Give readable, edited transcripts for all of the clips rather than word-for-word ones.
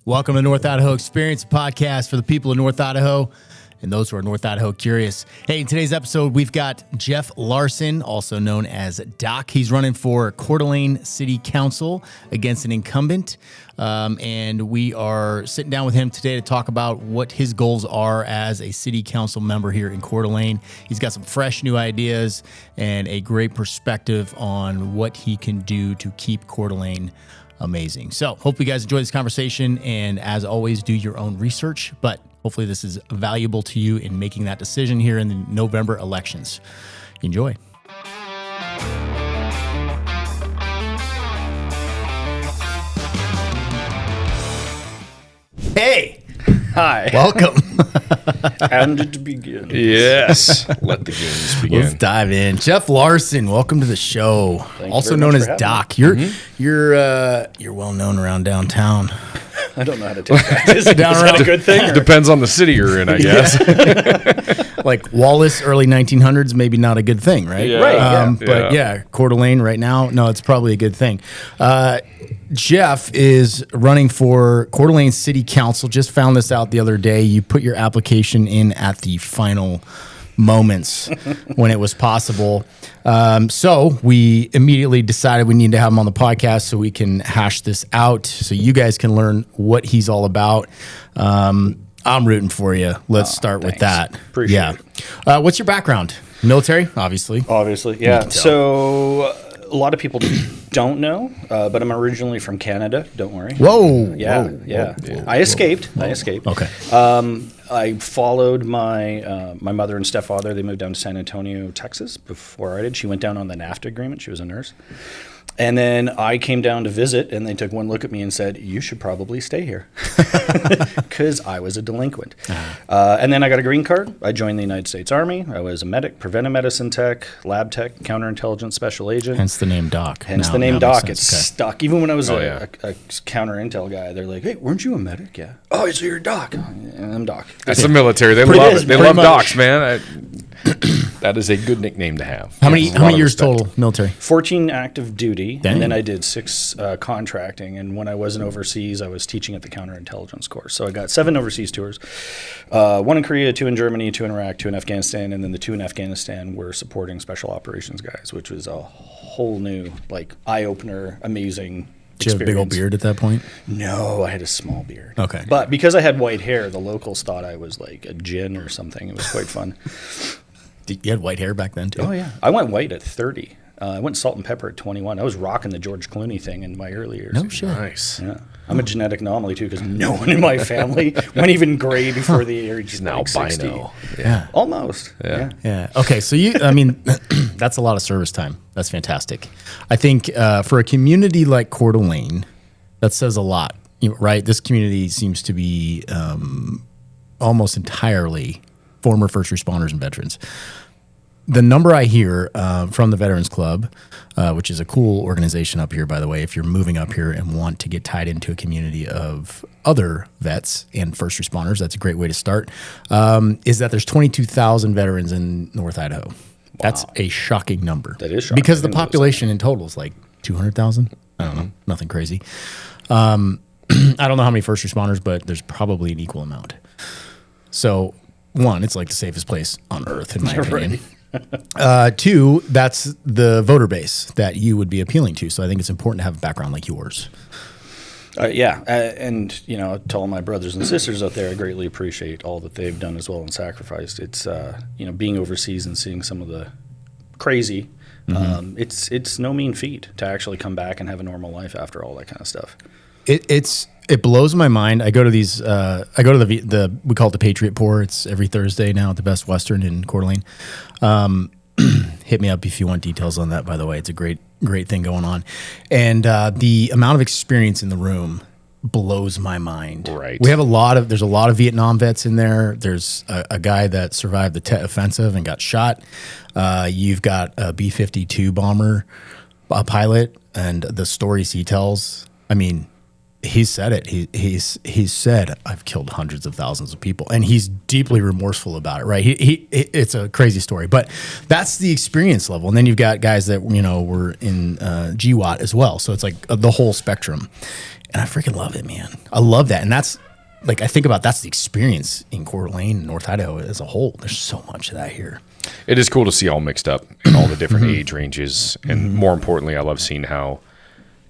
Welcome to North Idaho Experience Podcast for the people of North Idaho and those who are North Idaho curious. Hey, in today's episode, we've got Jeff Larson, also known as Doc. He's running for Coeur d'Alene City Council against an incumbent. And we are sitting down with him today to talk about what his goals are as a city council member here in Coeur d'Alene. He's got some fresh new ideas and a great perspective on what he can do to keep Coeur d'Alene amazing. So hope you guys enjoy this conversation, and as always, do your own research, but hopefully this is valuable to you in making that decision here in the November elections. Enjoy. Hey. Hi. Welcome. And it begins. Yes. Let the games begin. Let's dive in. Jeff Larson, welcome to the show. Also known as Doc. You're well known around downtown. I don't know how to take that. Is that a good thing? Or? Depends on the city you're in, I guess. Like Wallace, early 1900s, maybe not a good thing, right? Yeah. Right. But yeah, Coeur d'Alene right now, no, it's probably a good thing. Jeff is running for Coeur d'Alene City Council. Just found this out the other day. You put your application in at the final moments when it was possible. So we immediately decided we need to have him on the podcast so we can hash this out, so you guys can learn what he's all about. I'm rooting for you. Let's start with that. Appreciate it. What's your background? Military, obviously. Obviously, yeah. So a lot of people don't know, but I'm originally from Canada. Don't worry. Whoa. Yeah. Whoa. I escaped. Okay. I followed my mother and stepfather. They moved down to San Antonio, Texas before I did. She went down on the NAFTA agreement. She was a nurse. And then I came down to visit, and they took one look at me and said, "You should probably stay here," because I was a delinquent. And then I got a green card. I joined the United States Army. I was a medic, preventive medicine tech, lab tech, counterintelligence special agent. Hence the name Doc. It's stuck. Even when I was a counter intel guy, they're like, "Hey, weren't you a medic?" Yeah. "Oh, so you're a doc." I'm Doc. That's the military. They love it. They love docs, man. That is a good nickname to have. How many years total military? 14 active duty. Dang. And then I did 6 contracting. And when I wasn't overseas, I was teaching at the counterintelligence course. So I got 7 overseas tours, 1 in Korea, 2 in Germany, 2 in Iraq, 2 in Afghanistan. And then the 2 in Afghanistan were supporting special operations guys, which was a whole new, eye-opener, amazing Did you have a big old beard at that point? No, I had a small beard. Okay. But because I had white hair, the locals thought I was like a djinn or something. It was quite fun. You had white hair back then, too? Oh, yeah. I went white at 30. I went salt and pepper at 21. I was rocking the George Clooney thing in my early years. No shit. Nice. Yeah. I'm a genetic anomaly, too, because no one in my family went even gray before the age of Now 60. bino. Yeah. Almost. Yeah. Okay. So that's a lot of service time. That's fantastic. I think for a community like Coeur d'Alene, that says a lot, right? This community seems to be almost entirely former first responders and veterans. The number I hear from the Veterans Club, which is a cool organization up here, by the way, if you're moving up here and want to get tied into a community of other vets and first responders, that's a great way to start, is that there's 22,000 veterans in North Idaho. Wow. That's a shocking number. That is shocking. Because the population in total is like 200,000. I don't know. Nothing crazy. I don't know how many first responders, but there's probably an equal amount. So, 1, it's like the safest place on earth, in my opinion. 2, that's the voter base that you would be appealing to. So I think it's important to have a background like yours. And to all my brothers and sisters out there, I greatly appreciate all that they've done as well and sacrificed. It's being overseas and seeing some of the crazy. Mm-hmm. It's no mean feat to actually come back and have a normal life after all that kind of stuff. It blows my mind. I go to these. I go to the we call it the Patriot Pour. It's every Thursday now at the Best Western in Coeur d'Alene. Hit me up if you want details on that. By the way, it's a great thing going on, and the amount of experience in the room blows my mind. Right. We have there's a lot of Vietnam vets in there. There's a guy that survived the Tet Offensive and got shot. You've got a B-52 bomber, a pilot, and the stories he tells. I mean, he's said it. He's said, "I've killed hundreds of thousands of people," and he's deeply remorseful about it. Right? It's a crazy story, but that's the experience level. And then you've got guys that were in GWAT as well. So it's like the whole spectrum. And I freaking love it, man. I love that. And that's like, I think about that's the experience in Coeur d'Alene, North Idaho as a whole. There's so much of that here. It is cool to see all mixed up in all the different age ranges. And more importantly, I love seeing how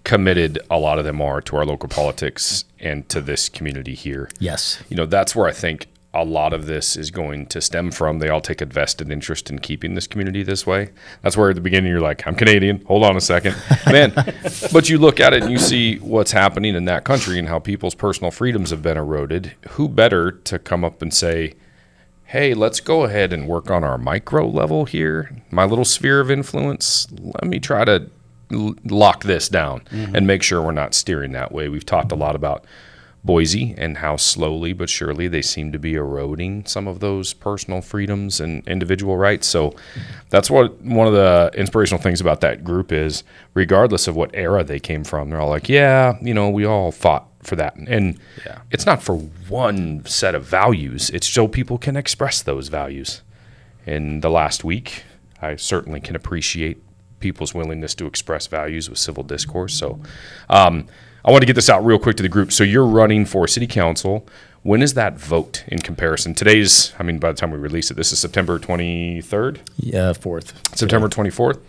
committed a lot of them are to our local politics and to this community here. Yes. You know, that's where I think a lot of this is going to stem from. They all take a vested interest in keeping this community this way. That's where at the beginning you're like, I'm Canadian. Hold on a second. Man, but you look at it and you see what's happening in that country and how people's personal freedoms have been eroded. Who better to come up and say, hey, let's go ahead and work on our micro level here, my little sphere of influence. Let me try to lock this down and make sure we're not steering that way. We've talked a lot about Boise and how slowly but surely they seem to be eroding some of those personal freedoms and individual rights. So that's what one of the inspirational things about that group is, regardless of what era they came from, they're all like, yeah, you know, we all fought for that. And it's not for one set of values. It's so people can express those values. In the last week, I certainly can appreciate people's willingness to express values with civil discourse. So I want to get this out real quick to the group. So you're running for city council. When is that vote in comparison? Today's, I mean, by the time we release it, this is September 23rd? Yeah, 4th. September 24th.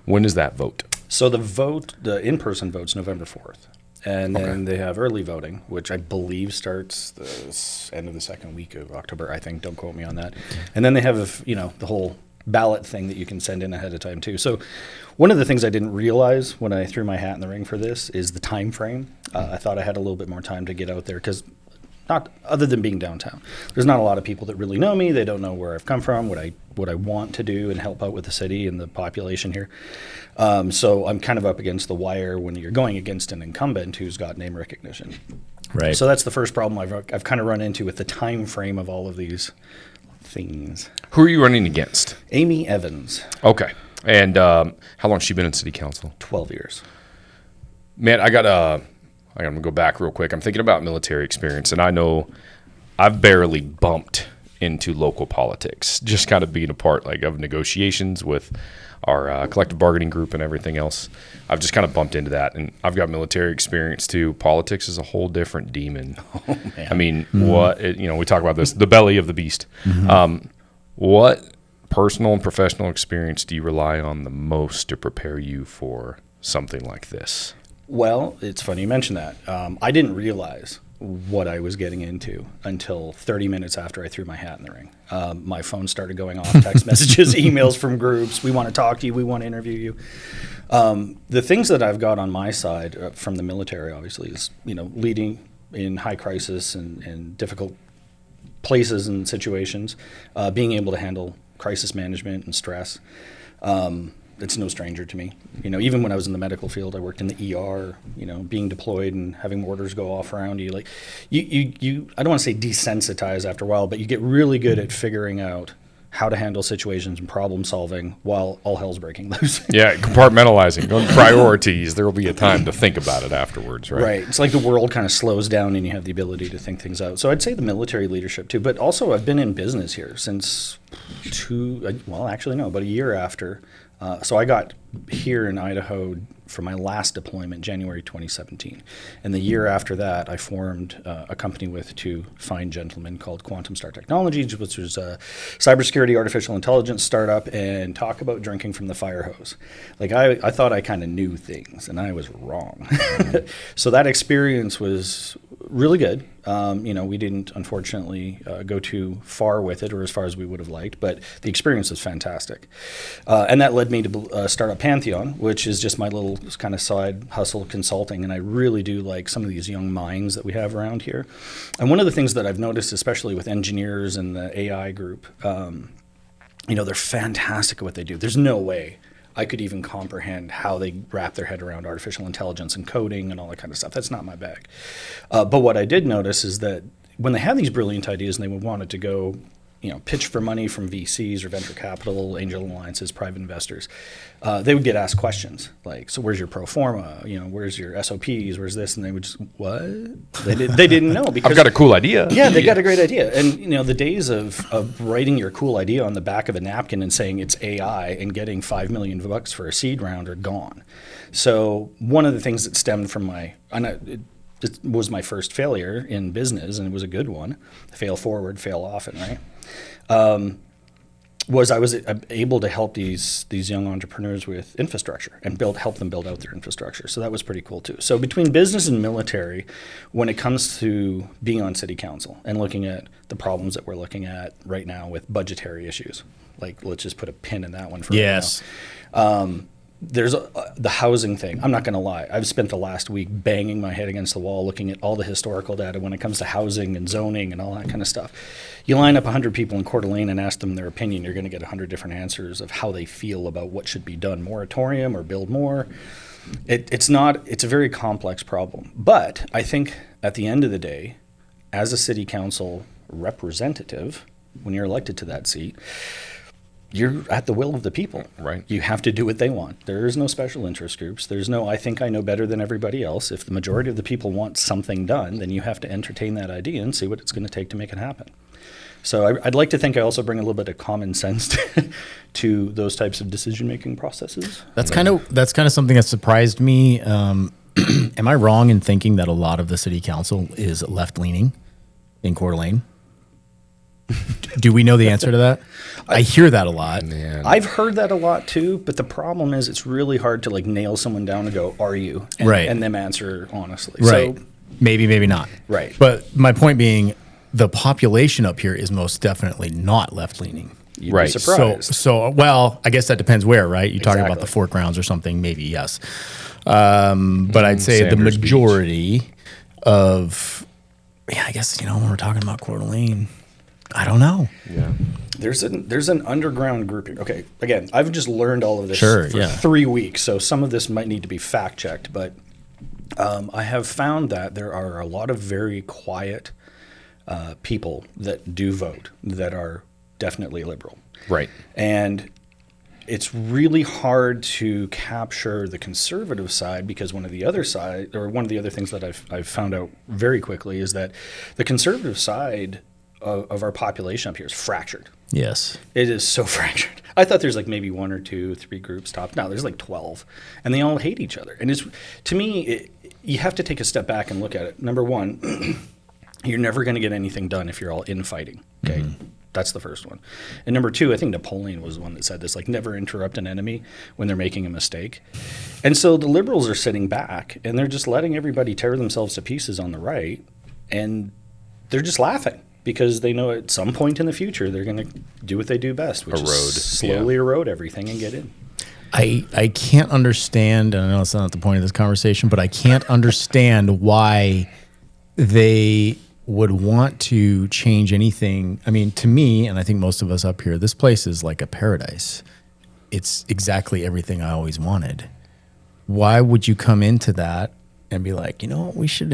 When is that vote? So the in-person vote's November 4th. And then they have early voting, which I believe starts the end of the second week of October, I think. Don't quote me on that. And then they have, you know, the whole ballot thing that you can send in ahead of time too. So one of the things I didn't realize when I threw my hat in the ring for this is the time frame. I thought I had a little bit more time to get out there because not other than being downtown, there's not a lot of people that really know me. They don't know where I've come from, what I want to do and help out with the city and the population here. So I'm kind of up against the wire when you're going against an incumbent who's got name recognition. Right. So that's the first problem I've kind of run into with the time frame of all of these things. Who are you running against? Amy Evans. Okay. And how long has she been in city council? 12 years. Man, I'm going to go back real quick. I'm thinking about military experience, and I know I've barely bumped into local politics, just kind of being a part like of negotiations with our collective bargaining group and everything else. I've just kind of bumped into that, and I've got military experience too. Politics is a whole different demon. Oh, man. I mean, we talk about this, the belly of the beast. What personal and professional experience do you rely on the most to prepare you for something like this? Well, it's funny you mention that. I didn't realize what I was getting into until 30 minutes after I threw my hat in the ring. My phone started going off, text messages, emails from groups. We want to talk to you. We want to interview you. The things that I've got on my side from the military, obviously, is, leading in high crisis and difficult places and situations, being able to handle crisis management and stress. It's no stranger to me. Even when I was in the medical field, I worked in the ER, being deployed and having orders go off around you. Like you I don't want to say desensitize after a while, but you get really good at figuring out how to handle situations and problem solving while all hell's breaking loose. Yeah, compartmentalizing, priorities. There will be a time to think about it afterwards, right? Right. It's like the world kind of slows down and you have the ability to think things out. So I'd say the military leadership too, but also I've been in business here since about a year after. So I got here in Idaho for my last deployment, January 2017. And the year after that, I formed a company with two fine gentlemen called Quantum Star Technologies, which was a cybersecurity artificial intelligence startup, and talk about drinking from the fire hose. Like I thought I kind of knew things, and I was wrong. So that experience was really good. We didn't, unfortunately, go too far with it or as far as we would have liked, but the experience was fantastic. And that led me to start up Pantheon, which is just my little kind of side hustle consulting. And I really do like some of these young minds that we have around here. And one of the things that I've noticed, especially with engineers and the AI group, they're fantastic at what they do. There's no way I could even comprehend how they wrap their head around artificial intelligence and coding and all that kind of stuff. That's not my bag. But what I did notice is that when they have these brilliant ideas and they would want it to go, pitch for money from VCs or venture capital, angel alliances, private investors, they would get asked questions like, so where's your pro forma? Where's your SOPs? Where's this? And they would just, what? They didn't know. Because I've got a cool idea. Yeah, they got a great idea. And, the days of writing your cool idea on the back of a napkin and saying it's AI and getting $5 million for a seed round are gone. So one of the things that stemmed from it was my first failure in business, and it was a good one. Fail forward, fail often, right? Was I was able to help these young entrepreneurs with infrastructure and help them build out their infrastructure. So that was pretty cool too. So between business and military, when it comes to being on city council and looking at the problems that we're looking at right now with budgetary issues, like let's just put a pin in that one for Yes. right now. There's the housing thing. I'm not going to lie. I've spent the last week banging my head against the wall looking at all the historical data when it comes to housing and zoning and all that kind of stuff. You line up 100 people in Coeur d'Alene and ask them their opinion, you're going to get 100 different answers of how they feel about what should be done, moratorium or build more. It's a very complex problem. But I think at the end of the day, as a city council representative, when you're elected to that seat, you're at the will of the people. Right. You have to do what they want. There is no special interest groups. There's no, I think I know better than everybody else. If the majority of the people want something done, then you have to entertain that idea and see what it's going to take to make it happen. So I'd like to think I also bring a little bit of common sense to those types of decision-making processes. That's kind of something that surprised me. Am I wrong in thinking that a lot of the city council is left-leaning in Coeur d'Alene? Do we know the answer to that? I hear that a lot. Man. I've heard that a lot too, but the problem is it's really hard to like nail someone down and go, "Are you?" and, Right. and them answer honestly. Right. So, Maybe, maybe not. Right. But my point being, the population up here is most definitely not left-leaning. you'd Right. be surprised. So, well, I guess that depends where, right? You're talking about Exactly. the Fort Grounds or something, maybe, yes. But I'd say the Sanders Beach. majority of, I guess, when we're talking about Coeur d'Alene, I don't know. Yeah. There's an underground grouping. Okay, again, I've just learned all of this Sure, for yeah. 3 weeks, so some of this might need to be fact checked. But I have found that there are a lot of very quiet people that do vote that are definitely liberal, Right. and it's really hard to capture the conservative side because one of the other things that I've found out very quickly is that the conservative side of our population up here is fractured. Yes. It is so fractured. I thought there's like maybe 1 or 2, 3 groups top. No, there's like 12, and they all hate each other. And to me, you have to take a step back and look at it. Number one, you're never going to get anything done if you're all infighting. Okay, that's the first one. And number two, I think Napoleon was the one that said this: like, never interrupt an enemy when they're making a mistake. And so the liberals are sitting back and they're just letting everybody tear themselves to pieces on the right, and they're just laughing. Because they know at some point in the future they're going to do what they do best, which is slowly erode everything and get in. I can't understand, and I know it's not the point of this conversation, but I can't understand why they would want to change anything. I mean, to me, and I think most of us up here, this place is like a paradise. It's exactly everything I always wanted. Why would you come into that and be like, we should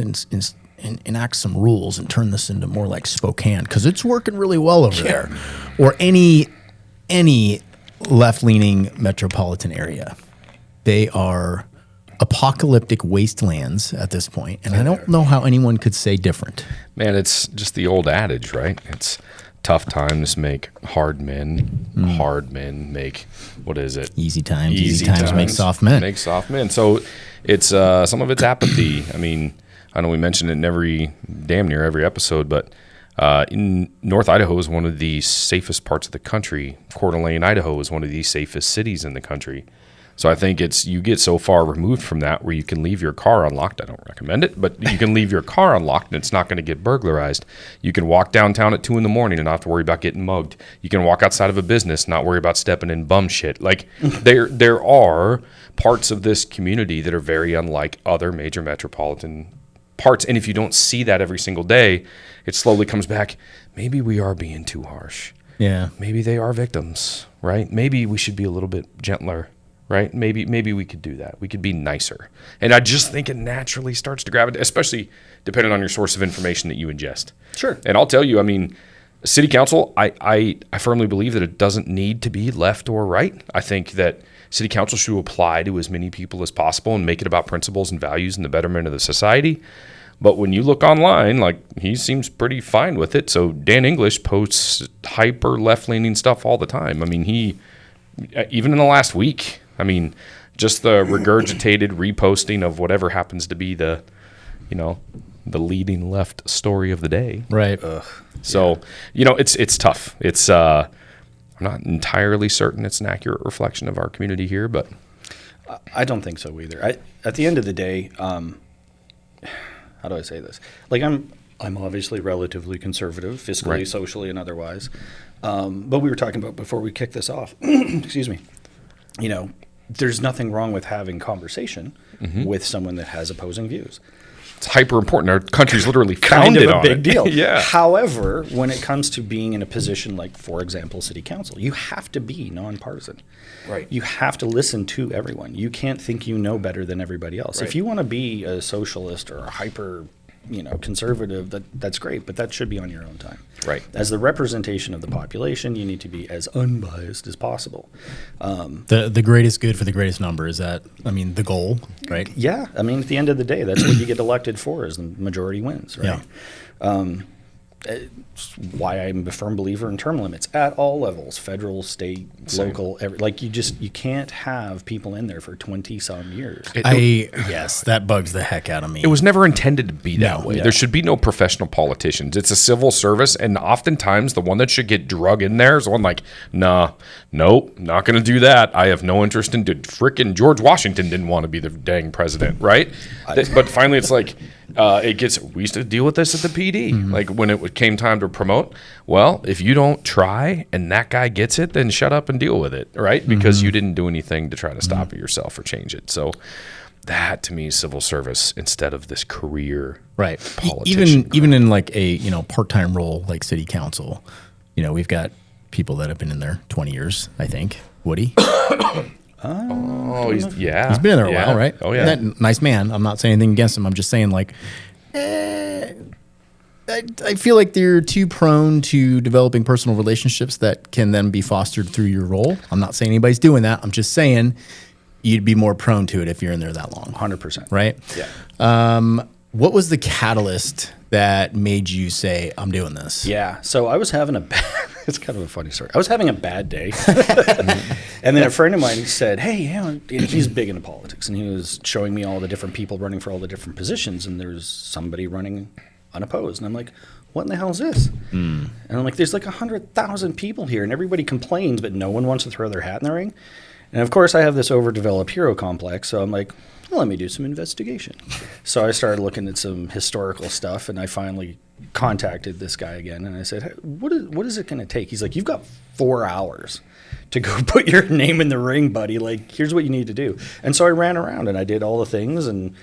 enact some rules and turn this into more like Spokane because it's working really well over there, or any left-leaning metropolitan area. They are apocalyptic wastelands at this point, and I don't know how anyone could say different. Man, it's just the old adage, right? It's tough times make hard men. Hard men make, what is it? Easy times make soft men. Make soft men. So it's some of it's apathy. I mean, I know we mentioned it in damn near every episode, but in North Idaho is one of the safest parts of the country. Coeur d'Alene, Idaho is one of the safest cities in the country. So I think you get so far removed from that where you can leave your car unlocked. I don't recommend it, but you can leave your car unlocked and it's not going to get burglarized. You can walk downtown at 2 a.m. and not have to worry about getting mugged. You can walk outside of a business, not worry about stepping in bum shit. Like there are parts of this community that are very unlike other major metropolitan parts. And if you don't see that every single day, it slowly comes back. Maybe we are being too harsh. Yeah. Maybe they are victims, right? Maybe we should be a little bit gentler, right? Maybe we could do that. We could be nicer. And I just think it naturally starts to gravitate, especially depending on your source of information that you ingest. Sure. And I'll tell you, I mean, city council, I firmly believe that it doesn't need to be left or right. I think that city council should apply to as many people as possible and make it about principles and values and the betterment of the society. But when you look online, like, he seems pretty fine with it. So Dan English posts hyper left-leaning stuff all the time. I mean, even in the last week, just the regurgitated reposting of whatever happens to be the the leading left story of the day. Right. So, it's tough. It's I'm not entirely certain it's an accurate reflection of our community here, but I don't think so either. At the end of the day, how do I say this? Like I'm obviously relatively conservative, fiscally, Right. socially, and otherwise. But we were talking about before we kicked this off. Excuse me. There's nothing wrong with having conversation with someone that has opposing views. it's hyper important. Our country's literally Kind founded of a on big it. deal. Yeah. However, when it comes to being in a position like, for example, city council, you have to be nonpartisan. Right. You have to listen to everyone. You can't think you know better than everybody else. Right. If you want to be a socialist or a hyper, conservative, that's great, but that should be on your own time. Right. As the representation of the population, you need to be as unbiased as possible. The greatest good for the greatest number is that, the goal, right? Yeah, at the end of the day, that's what you get elected for, is the majority wins, right? Yeah. It's why I'm a firm believer in term limits at all levels, federal, state, local, you can't have people in there for 20 some years. Yes, that bugs the heck out of me. It was never intended to be that No. way. Yeah. There should be no professional politicians. It's a civil service, and oftentimes the one that should get drug in there is the one like, nah, nope, not going to do that. I have no interest in frickin' George Washington didn't want to be the dang president, right? But finally, it's like we used to deal with this at the PD. Mm-hmm. Like when it came time to promote, well, if you don't try and that guy gets it, then shut up and deal with it, right? Because Mm-hmm. you didn't do anything to try to stop it yourself or change it. So that to me is civil service instead of this career right. politician. Even in like a part-time role like city council, we've got people that have been in there 20 years. I think Woody. Oh, he's He's been in there a while, right? Oh, yeah. Nice man. I'm not saying anything against him. I'm just saying, I feel like they're too prone to developing personal relationships that can then be fostered through your role. I'm not saying anybody's doing that. I'm just saying you'd be more prone to it if you're in there that long. 100%. Right? Yeah. What was the catalyst that made you say, I'm doing this? Yeah. So I was having it's kind of a funny story. I was having a bad day. And then a friend of mine said, hey, and he's big into politics. And he was showing me all the different people running for all the different positions. And there's somebody running unopposed. And I'm like, what in the hell is this? And I'm like, there's like 100,000 people here. And everybody complains, but no one wants to throw their hat in the ring. And of course, I have this overdeveloped hero complex. So I'm like, well, let me do some investigation. So I started looking at some historical stuff, and I finally contacted this guy again. And I said, hey, what is it going to take? He's like, you've got 4 hours to go put your name in the ring, buddy. Like, here's what you need to do. And so I ran around, and I did all the things, and,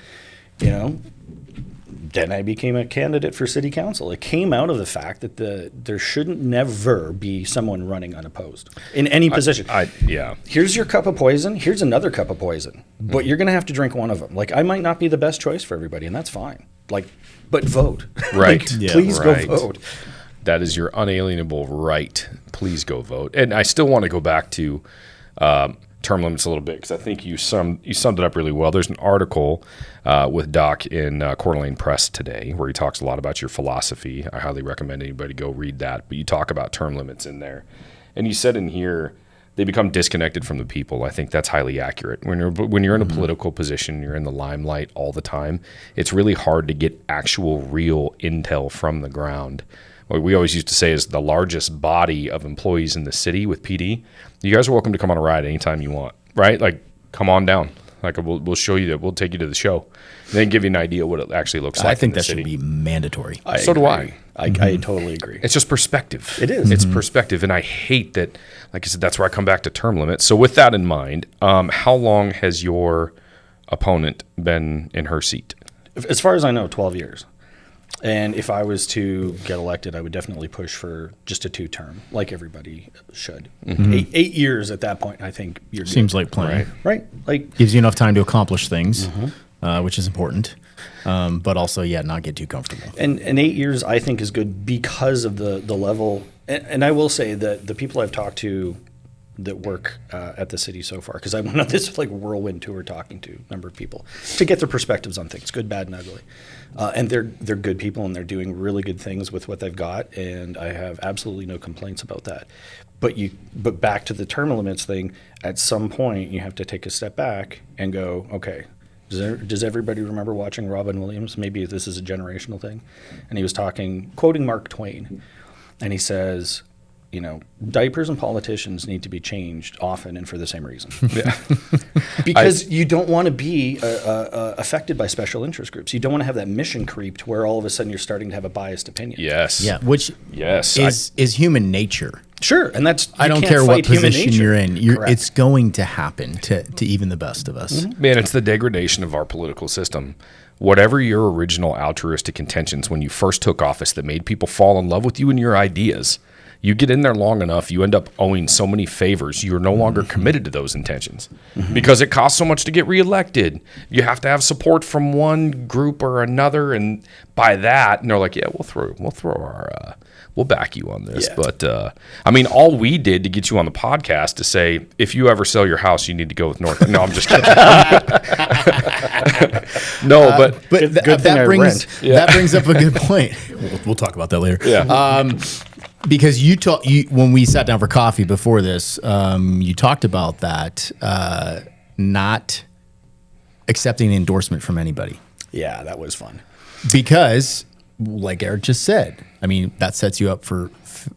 then I became a candidate for city council. It came out of the fact that there shouldn't never be someone running unopposed in any position. Yeah. Here's your cup of poison. Here's another cup of poison. But you're going to have to drink one of them. Like, I might not be the best choice for everybody, and that's fine. Like, but vote. Right. Like, Yeah. please Right. go vote. That is your unalienable right. Please go vote. And I still want to go back to term limits a little bit because I think you summed it up really well. There's an article with Doc in Coeur d'Alene Press today where he talks a lot about your philosophy. I highly recommend anybody go read that. But you talk about term limits in there. And you said in here, they become disconnected from the people. I think that's highly accurate. When you're in a political position, you're in the limelight all the time, it's really hard to get actual real intel from the ground. What we always used to say is the largest body of employees in the city with PD, you guys are welcome to come on a ride anytime you want, right? Like, come on down. Like, we'll show you that. We'll take you to the show. And then give you an idea what it actually looks like. I think in the that city. should be mandatory. So do I. I totally agree. It's just perspective. It is. It's perspective. And I hate that, like I said, that's where I come back to term limits. So with that in mind, how long has your opponent been in her seat? As far as I know, 12 years. And if I was to get elected, I would definitely push for just a 2-term, like everybody should. 8 years at that point, I think you're good. Seems like plenty. Right? Like, Gives you enough time to accomplish things, which is important. But also, not get too comfortable. and 8 years, I think, is good because of the level. And I will say that the people I've talked to that work at the city so far, because I went on this whirlwind tour talking to a number of people to get their perspectives on things, good, bad, and ugly. And they're good people, and they're doing really good things with what they've got, and I have absolutely no complaints about that. But back to the term limits thing, at some point you have to take a step back and go, okay, Does everybody remember watching Robin Williams? Maybe this is a generational thing. And he was quoting Mark Twain, and he says, you know, diapers and politicians need to be changed often and for the same reason. Yeah. Because you don't want to be affected by special interest groups. You don't want to have that mission creep to where all of a sudden you're starting to have a biased opinion. Yes. Yeah, which is human nature. Sure, and that's I don't care what position you're in. It's going to happen to even the best of us. Mm-hmm. Man, it's the degradation of our political system. Whatever your original altruistic intentions when you first took office that made people fall in love with you and your ideas, you get in there long enough, you end up owing so many favors, you're no longer committed to those intentions because it costs so much to get reelected. You have to have support from one group or another, and by that, and they're like, yeah, we'll back you on this. Yeah. But I mean, all we did to get you on the podcast to say, if you ever sell your house, you need to go with North. No, I'm just kidding. No, but that brings up a good point. We'll talk about that later. Yeah. Because when we sat down for coffee before this, you talked about that not accepting endorsement from anybody. Yeah, that was fun. Because, like Eric just said, I mean, that sets you up for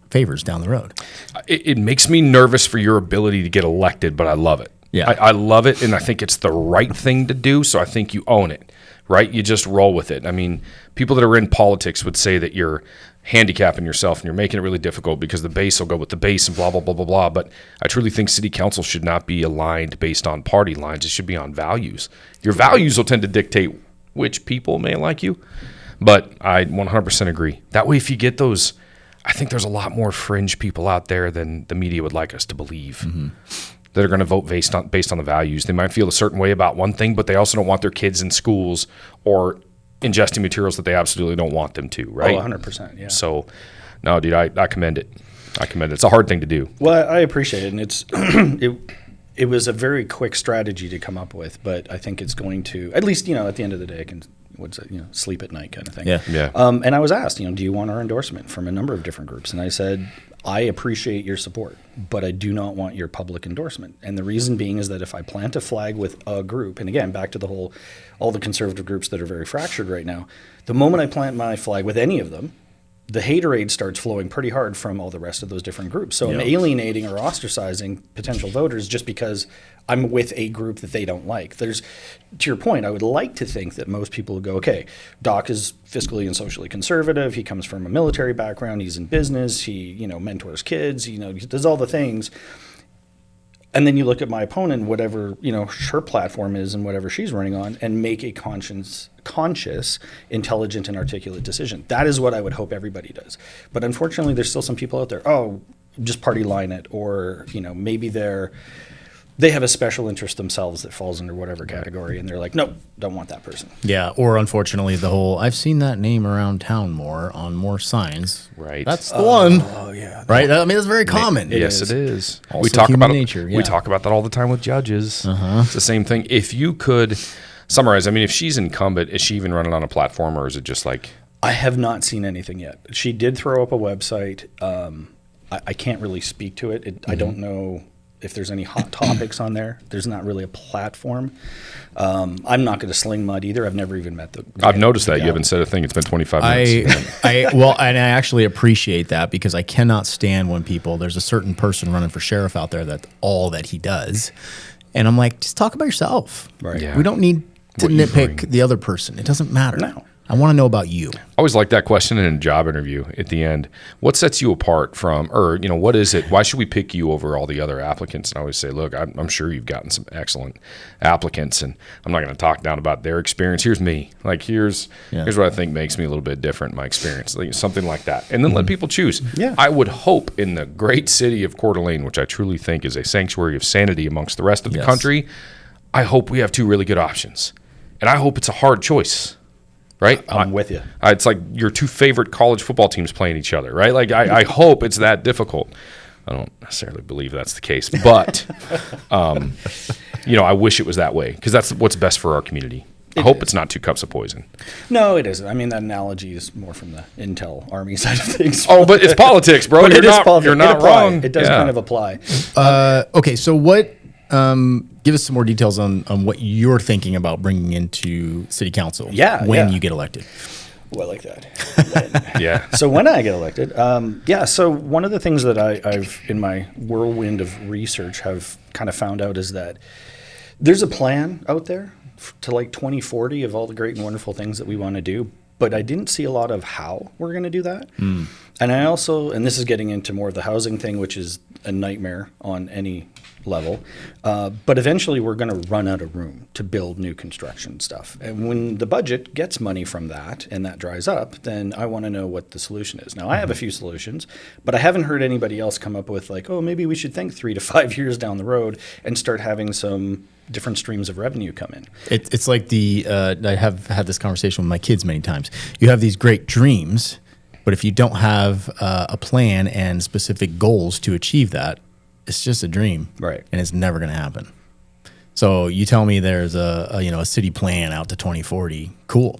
favors down the road. It makes me nervous for your ability to get elected, but I love it. Yeah, I love it, and I think it's the right thing to do, so I think you own it, right? You just roll with it. I mean, people that are in politics would say that you're handicapping yourself and you're making it really difficult because the base will go with the base and blah, blah, blah, blah, blah. But I truly think city council should not be aligned based on party lines. It should be on values. Your values will tend to dictate which people may like you. But I 100% agree. That way, if you get those, I think there's a lot more fringe people out there than the media would like us to believe that are going to vote based on the values. They might feel a certain way about one thing, but they also don't want their kids in schools or ingesting materials that they absolutely don't want them to, right? Oh, 100%, yeah. So, no, dude, I commend it. I commend it. It's a hard thing to do. Well, I appreciate it, and it's it was a very quick strategy to come up with, but I think it's going to, at least, at the end of the day, I can sleep at night kind of thing. Yeah. And I was asked, do you want our endorsement from a number of different groups? And I said, I appreciate your support, but I do not want your public endorsement. And the reason being is that if I plant a flag with a group, and again, back to all the conservative groups that are very fractured right now, the moment I plant my flag with any of them, the haterade starts flowing pretty hard from all the rest of those different groups. So I'm alienating or ostracizing potential voters just because I'm with a group that they don't like. To your point, I would like to think that most people would go, okay, Doc is fiscally and socially conservative. He comes from a military background. He's in business. He, mentors kids. He does all the things. And then you look at my opponent, whatever, her platform is and whatever she's running on, and make a conscious, intelligent, and articulate decision. That is what I would hope everybody does. But unfortunately, there's still some people out there, just party line it, or, maybe they have a special interest themselves that falls under whatever category, and they're like, nope, don't want that person. Yeah, or unfortunately, I've seen that name around town more on more signs. Right. That's the one. Oh, yeah. Right? I mean, that's very common. Yes, it is. Also we talk about nature. We talk about that all the time with judges. It's the same thing. If you could summarize, I mean, if she's incumbent, is she even running on a platform, or is it just like... I have not seen anything yet. She did throw up a website. I can't really speak to it. I don't know if there's any hot topics on there. There's not really a platform. I'm not going to sling mud either. I've never even met the I've noticed that. You haven't said a thing. It's been 25 minutes. And I actually appreciate that, because I cannot stand when there's a certain person running for sheriff out there that's all that he does. And I'm like, just talk about yourself. Right. Yeah. We don't need to nitpick the other person. It doesn't matter. No. I want to know about you. I always like that question in a job interview at the end. What sets you apart from, or, what is it? Why should we pick you over all the other applicants? And I always say, look, I'm sure you've gotten some excellent applicants, and I'm not going to talk down about their experience. Here's me. Like, here's what I think makes me a little bit different in my experience. Like, something like that. And then let people choose. Yeah. I would hope in the great city of Coeur d'Alene, which I truly think is a sanctuary of sanity amongst the rest of the country, I hope we have two really good options. And I hope it's a hard choice. Right? I'm with you. It's like your two favorite college football teams playing each other, right? Like, I hope it's that difficult. I don't necessarily believe that's the case, but, I wish it was that way, because that's what's best for our community. I hope it's not 2 cups of poison. No, it isn't. I mean, that analogy is more from the Intel Army side of things. Oh, but it's politics, bro. You're not wrong. It does kind of apply. Okay, so what give us some more details on what you're thinking about bringing into city council. When you get elected. Oh, I like that. Yeah. So when I get elected, so one of the things that I've, in my whirlwind of research, have kind of found out is that there's a plan out there to like 2040 of all the great and wonderful things that we want to do, but I didn't see a lot of how we're going to do that. And I also, and this is getting into more of the housing thing, which is a nightmare on any level, but eventually we're going to run out of room to build new construction stuff. And when the budget gets money from that and that dries up, then I want to know what the solution is. Now, I have a few solutions, but I haven't heard anybody else come up with like, oh, maybe we should think 3 to 5 years down the road and start having some different streams of revenue come in. It's like I have had this conversation with my kids many times. You have these great dreams, but if you don't have a plan and specific goals to achieve that, it's just a dream, right? And it's never going to happen. So you tell me there's a city plan out to 2040. Cool.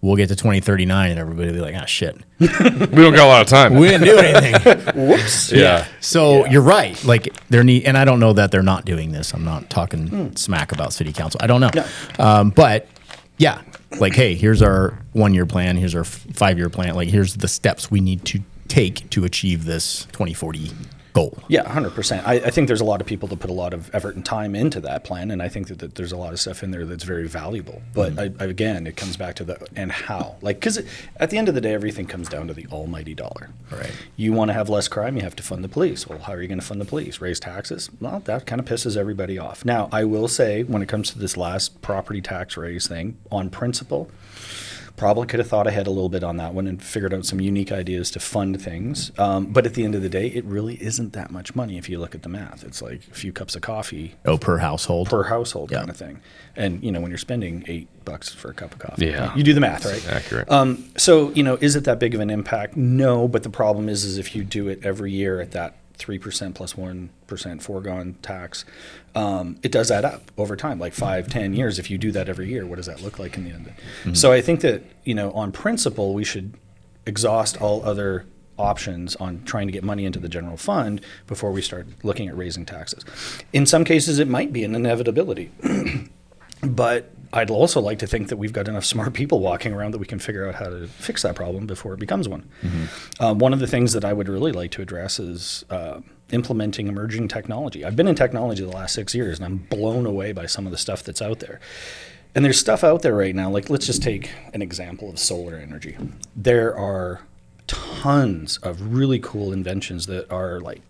We'll get to 2039 and everybody will be like, shit. We don't got a lot of time. We didn't do anything. Whoops. Yeah. So you're right. Like and I don't know that they're not doing this. I'm not talking smack about city council. I don't know. No. But yeah, like, hey, here's our 1-year plan. Here's our 5-year plan. Like, here's the steps we need to take to achieve this 2040 goal. Yeah, 100%. I think there's a lot of people that put a lot of effort and time into that plan, and I think that there's a lot of stuff in there that's very valuable. But again, it comes back to the and how. Like, because at the end of the day, everything comes down to the almighty dollar. Right. You want to have less crime, you have to fund the police. Well, how are you going to fund the police? Raise taxes? Well, that kind of pisses everybody off. Now, I will say, when it comes to this last property tax raise thing, on principle, probably could have thought ahead a little bit on that one and figured out some unique ideas to fund things. But at the end of the day, it really isn't that much money if you look at the math. It's like a few cups of coffee. Per household. Kind of thing. And, when you're spending $8 for a cup of coffee, you do the math, right? Accurate. So, is it that big of an impact? No, but the problem is if you do it every year at that 3% plus 1% foregone tax, it does add up over time, like 5-10 years. If you do that every year, what does that look like in the end? Mm-hmm. So I think that, on principle, we should exhaust all other options on trying to get money into the general fund before we start looking at raising taxes. In some cases, it might be an inevitability. But I'd also like to think that we've got enough smart people walking around that we can figure out how to fix that problem before it becomes one. Mm-hmm. One of the things that I would really like to address is implementing emerging technology. I've been in technology the last 6 years, and I'm blown away by some of the stuff that's out there. And there's stuff out there right now, like let's just take an example of solar energy. There are tons of really cool inventions that are like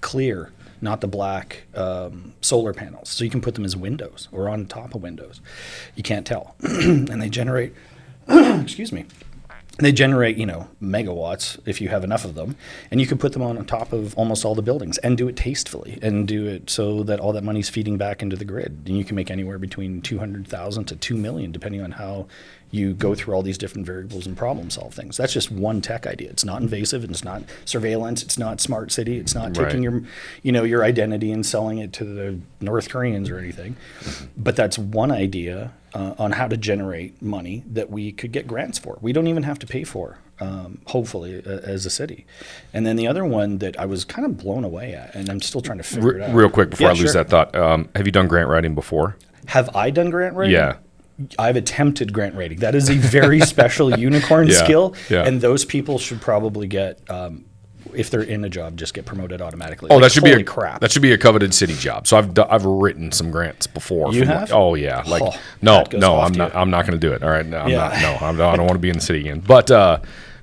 clear, not the black solar panels. So you can put them as windows or on top of windows. You can't tell. And they generate, excuse me, they generate, megawatts if you have enough of them. And you can put them on top of almost all the buildings and do it tastefully and do it so that all that money's feeding back into the grid. And you can make anywhere between 200,000 to 2 million, depending on how you go through all these different variables and problem solve things. That's just one tech idea. It's not invasive. It's not surveillance. It's not smart city. It's not taking your identity and selling it to the North Koreans or anything. But that's one idea on how to generate money that we could get grants for. We don't even have to pay for, hopefully, as a city. And then the other one that I was kind of blown away at, and I'm still trying to figure it out. Real quick before I lose that thought, have you done grant writing before? Have I done grant writing? Yeah. I've attempted grant writing. That is a very special unicorn skill, and those people should probably get, if they're in a job, just get promoted automatically. Oh, like, that should be a coveted city job. So I've written some grants before. You have? Oh yeah. Like no, I'm not going to do it. All right, no, I don't want to be in the city again. But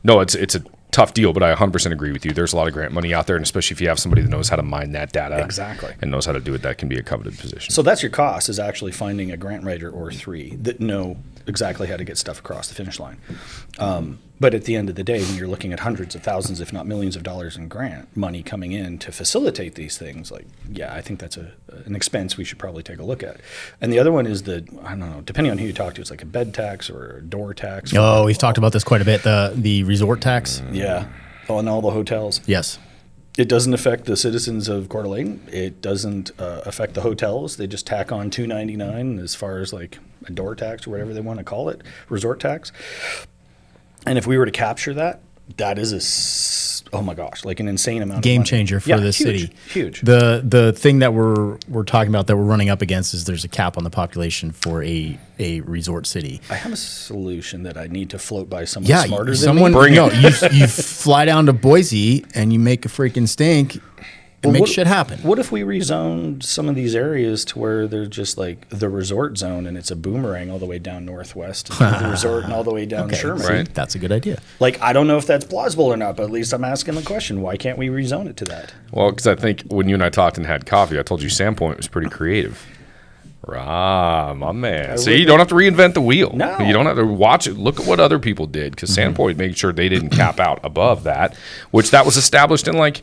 no, it's a tough deal, but I 100% agree with you. There's a lot of grant money out there, and especially if you have somebody that knows how to mine that data and knows how to do it, that can be a coveted position. So that's your cost, is actually finding a grant writer or three that know exactly how to get stuff across the finish line. But at the end of the day, when you're looking at hundreds of thousands, if not millions of dollars in grant money coming in to facilitate these things, I think that's an expense we should probably take a look at. And the other one is I don't know, depending on who you talk to, it's like a bed tax or a door tax. Oh, we've talked about this quite a bit, the resort tax. Yeah. Oh, and all the hotels. Yes. It doesn't affect the citizens of Coeur d'Alene. It doesn't affect the hotels. They just tack on $2.99 as far as like a door tax or whatever they want to call it, resort tax. And if we were to capture that, That is oh my gosh, like an insane amount Game of money. changer for the city. Huge. The thing that we're talking about that we're running up against is there's a cap on the population for a resort city. I have a solution that I need to float by someone smarter than me. You fly down to Boise and you make a freaking stink and make shit happen. What if we rezoned some of these areas to where they're just like the resort zone and it's a boomerang all the way down northwest to the resort and all the way down Sherman? Right. That's a good idea. Like, I don't know if that's plausible or not, but at least I'm asking the question. Why can't we rezone it to that? Well, because I think when you and I talked and had coffee, I told you Sandpoint was pretty creative. My man. See, you don't have to reinvent the wheel. No. You don't have to watch it. Look at what other people did, because Sandpoint made sure they didn't cap out above that, which that was established in like,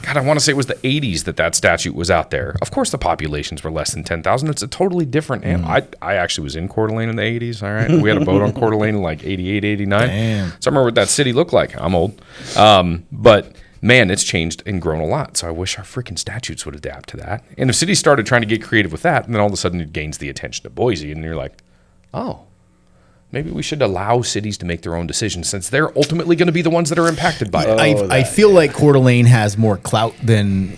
God, I want to say it was the 80s that statute was out there. Of course, the populations were less than 10,000. It's a totally different animal. I actually was in Coeur d'Alene in the 80s, all right? We had a boat on Coeur d'Alene in like 88, 89. Damn. So I remember what that city looked like. I'm old. But, man, it's changed and grown a lot. So I wish our freaking statutes would adapt to that. And if cities started trying to get creative with that, and then all of a sudden it gains the attention of Boise, and you're like, oh, maybe we should allow cities to make their own decisions since they're ultimately going to be the ones that are impacted by it. I feel like Coeur d'Alene has more clout than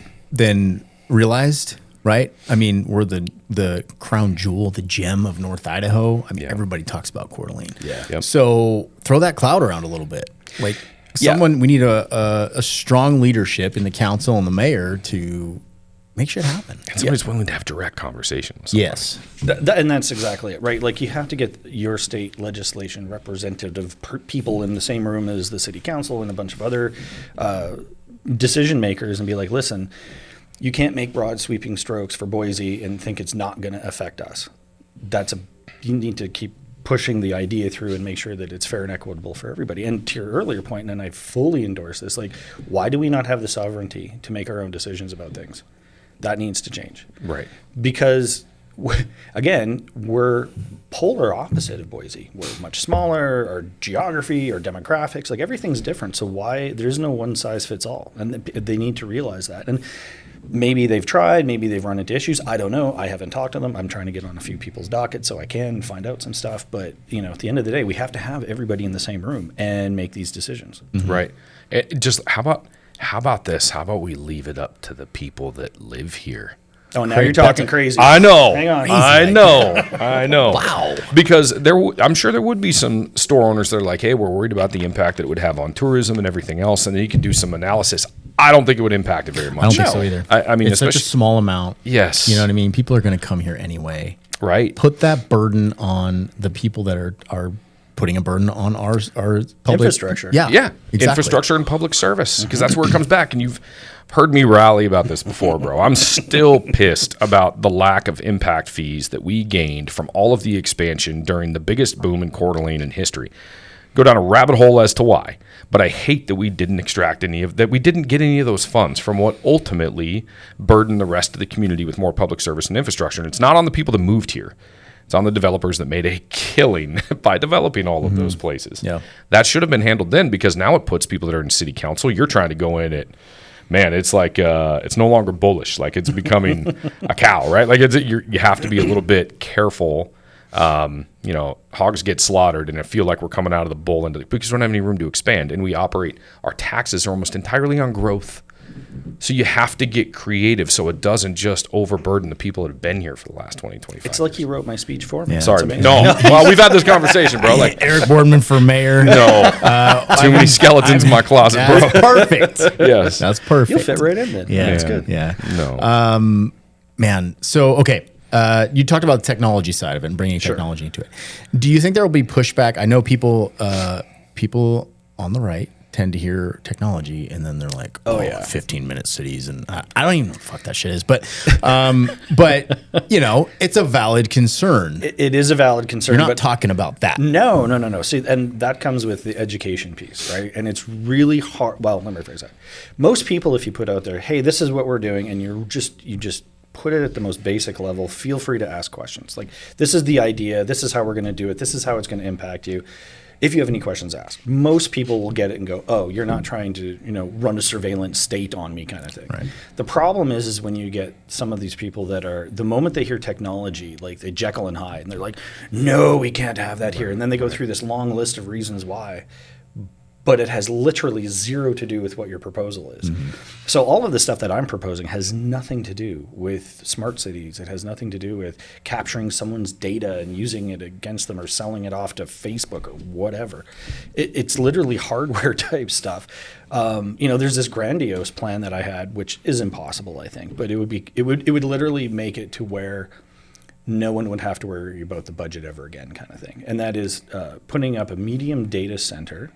realized, right? I mean, we're the crown jewel, the gem of North Idaho. I mean, everybody talks about Coeur d'Alene. Yeah. Yep. So throw that clout around a little bit. Like we need a strong leadership in the council and the mayor to make shit happen. And somebody's willing to have direct conversations. Yes. And that's exactly it, right? Like, you have to get your state legislation representative people in the same room as the city council and a bunch of other decision makers and be like, listen, you can't make broad sweeping strokes for Boise and think it's not going to affect us. You need to keep pushing the idea through and make sure that it's fair and equitable for everybody. And to your earlier point, and I fully endorse this, like, why do we not have the sovereignty to make our own decisions about things? That needs to change. Right. Because, again, we're polar opposite of Boise. We're much smaller, our geography, our demographics, like, everything's different. So there's no one size fits all. And they need to realize that. And maybe they've tried, maybe they've run into issues. I don't know. I haven't talked to them. I'm trying to get on a few people's docket so I can find out some stuff. But, at the end of the day, we have to have everybody in the same room and make these decisions. Mm-hmm. Right. How about this? How about we leave it up to the people that live here? Oh, now you're talking crazy. I know. Hang on. I know. Wow. Because I'm sure there would be some store owners that are like, hey, we're worried about the impact that it would have on tourism and everything else, and then you can do some analysis. I don't think it would impact it very much. I don't think so either. I mean, it's such a small amount. Yes. You know what I mean? People are going to come here anyway. Right. Put that burden on the people that are putting a burden on our public infrastructure. Yeah, exactly. Infrastructure and public service, because that's where it comes back. And you've heard me rally about this before, bro. I'm still pissed about the lack of impact fees that we gained from all of the expansion during the biggest boom in Coeur d'Alene in history. Go down a rabbit hole as to why, but I hate that we didn't we didn't get any of those funds from what ultimately burdened the rest of the community with more public service and infrastructure. And it's not on the people that moved here. It's on the developers that made a killing by developing all of those places. Yeah. That should have been handled then, because now it puts people that are in city council. You're trying to go in at, man, it's like it's no longer bullish. Like, it's becoming a cow, right? Like, you have to be a little bit careful. Hogs get slaughtered, and I feel like we're coming out of the bull end because we don't have any room to expand, and our taxes are almost entirely on growth. So you have to get creative so it doesn't just overburden the people that have been here for the last 20, 25 It's like you wrote my speech for me. Yeah. Sorry. No. Well, we've had this conversation, bro. Like, Eric Boardman for mayor. no. Too many skeletons in my closet, bro. That's perfect. Yes. That's perfect. You'll fit right in then. Yeah, That's good. Yeah. No. Man, so, okay. You talked about the technology side of it and bringing technology into it. Do you think there will be pushback? I know people on the right tend to hear technology and then they're like, 15-minute cities, and I don't even know what the fuck that shit is, but it's a valid concern. It is a valid concern. You're not talking about that. No. See, and that comes with the education piece, right? And it's really hard. Well, let me rephrase that. Most people, if you put out there, hey, this is what we're doing, and you just put it at the most basic level, feel free to ask questions. Like, this is the idea, this is how we're going to do it, this is how it's going to impact you. If you have any questions, ask. Most people will get it and go, oh, you're not trying to, run a surveillance state on me kind of thing. Right. The problem is when you get some of these people that are, the moment they hear technology, like they Jekyll and Hyde, and they're like, no, we can't have that here. And then they go through this long list of reasons why. but it has literally zero to do with what your proposal is. So all of the stuff that I'm proposing has nothing to do with smart cities. It has nothing to do with capturing someone's data and using it against them or selling it off to Facebook or whatever. It's literally hardware type stuff. There's this grandiose plan that I had, which is impossible, I think, but it would literally make it to where no one would have to worry about the budget ever again, kind of thing. And that is putting up a medium data center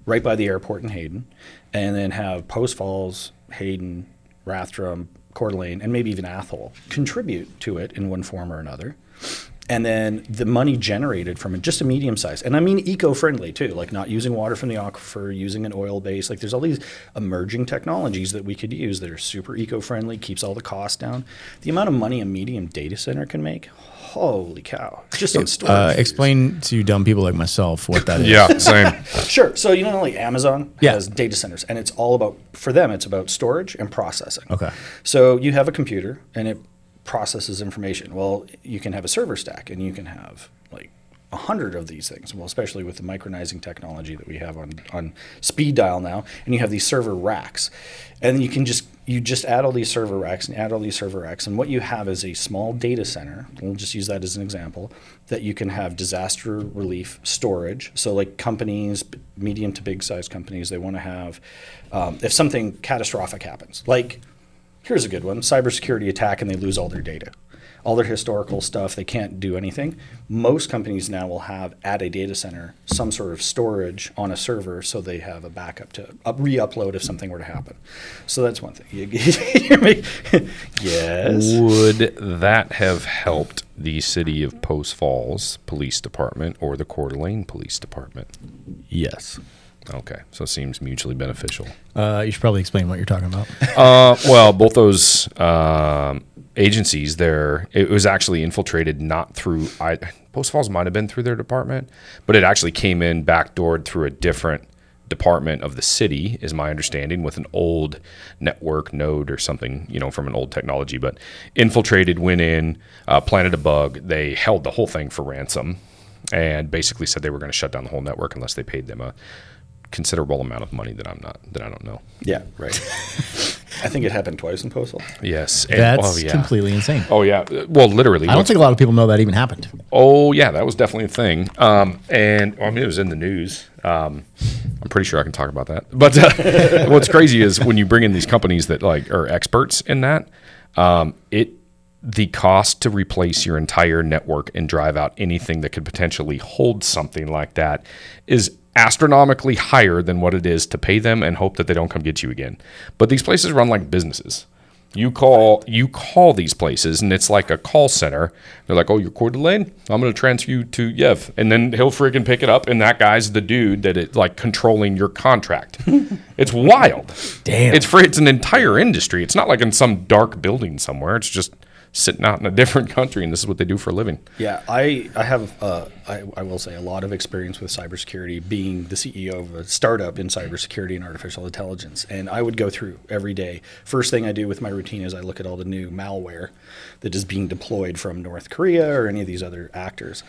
right by the airport in Hayden, and then have Post Falls, Hayden, Rathdrum, Coeur d'Alene, and maybe even Athol contribute to it in one form or another. And then the money generated from it, just a medium size, and I mean eco-friendly too, like not using water from the aquifer, using an oil base. Like there's all these emerging technologies that we could use that are super eco-friendly, keeps all the costs down. The amount of money a medium data center can make, holy cow! Just on storage. Explain to dumb people like myself what that is. Yeah, same. Sure. So like Amazon Yeah. has data centers, and it's all about, for them, it's about storage and processing. Okay. So you have a computer, and it processes information. Well, you can have a server stack, and you can have like 100 of these things. Well, especially with the micronizing technology that we have on speed dial now, and you have these server racks, and you just add all these server racks and add all these server racks, and what you have is a small data center. We'll just use that as an example, that you can have disaster relief storage. So like companies, medium to big size companies, they want to have, if something catastrophic happens, like here's a good one, cybersecurity attack, and they lose all their data, all their historical stuff, they can't do anything. Most companies now will have at a data center some sort of storage on a server, so they have a backup to re-upload if something were to happen. So that's one thing. Yes. Would that have helped the city of Post Falls Police Department or the Coeur d'Alene Police Department? Yes. Okay, so it seems mutually beneficial. You should probably explain what you're talking about. Well, both those agencies there, it was actually infiltrated not through, Post Falls might have been through their department, but it actually came in backdoored through a different department of the city, is my understanding, with an old network node or something, from an old technology, but infiltrated, went in, planted a bug. They held the whole thing for ransom and basically said they were going to shut down the whole network unless they paid them a considerable amount of money that I don't know. Yeah, right. I think it happened twice in Postal. Yes. That's completely insane. Oh, yeah. Well, literally. I don't think a lot of people know that even happened. Oh, yeah. That was definitely a thing. It was in the news. I'm pretty sure I can talk about that. But what's crazy is when you bring in these companies that are experts in that, the cost to replace your entire network and drive out anything that could potentially hold something like that is astronomically higher than what it is to pay them and hope that they don't come get you again. But these places run like businesses. You call these places, and it's like a call center. They're like, "Oh, you're Coeur d'Alene? I'm going to transfer you to Yev," and then he'll friggin' pick it up, and that guy's the dude that it controlling your contract. It's wild. Damn. It's an entire industry. It's not like in some dark building somewhere. It's just sitting out in a different country, and this is what they do for a living. Yeah, I have, I will say, a lot of experience with cybersecurity, being the CEO of a startup in cybersecurity and artificial intelligence. And I would go through every day. First thing I do with my routine is I look at all the new malware that is being deployed from North Korea or any of these other actors.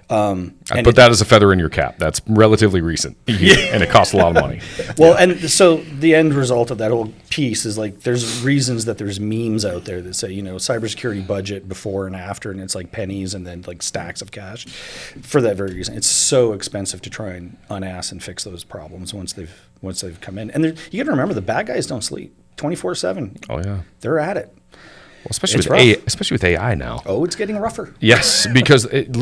I put that as a feather in your cap. That's relatively recent, and it costs a lot of money. Well, and so the end result of that whole piece is there's reasons that there's memes out there that say, cybersecurity budget before and after, and it's like pennies and then stacks of cash. For that very reason, it's so expensive to try and unass and fix those problems once they've come in. And you got to remember, the bad guys don't sleep 24/7. Oh yeah, they're at it. Well, especially with AI now. Oh, it's getting rougher. Yes, because it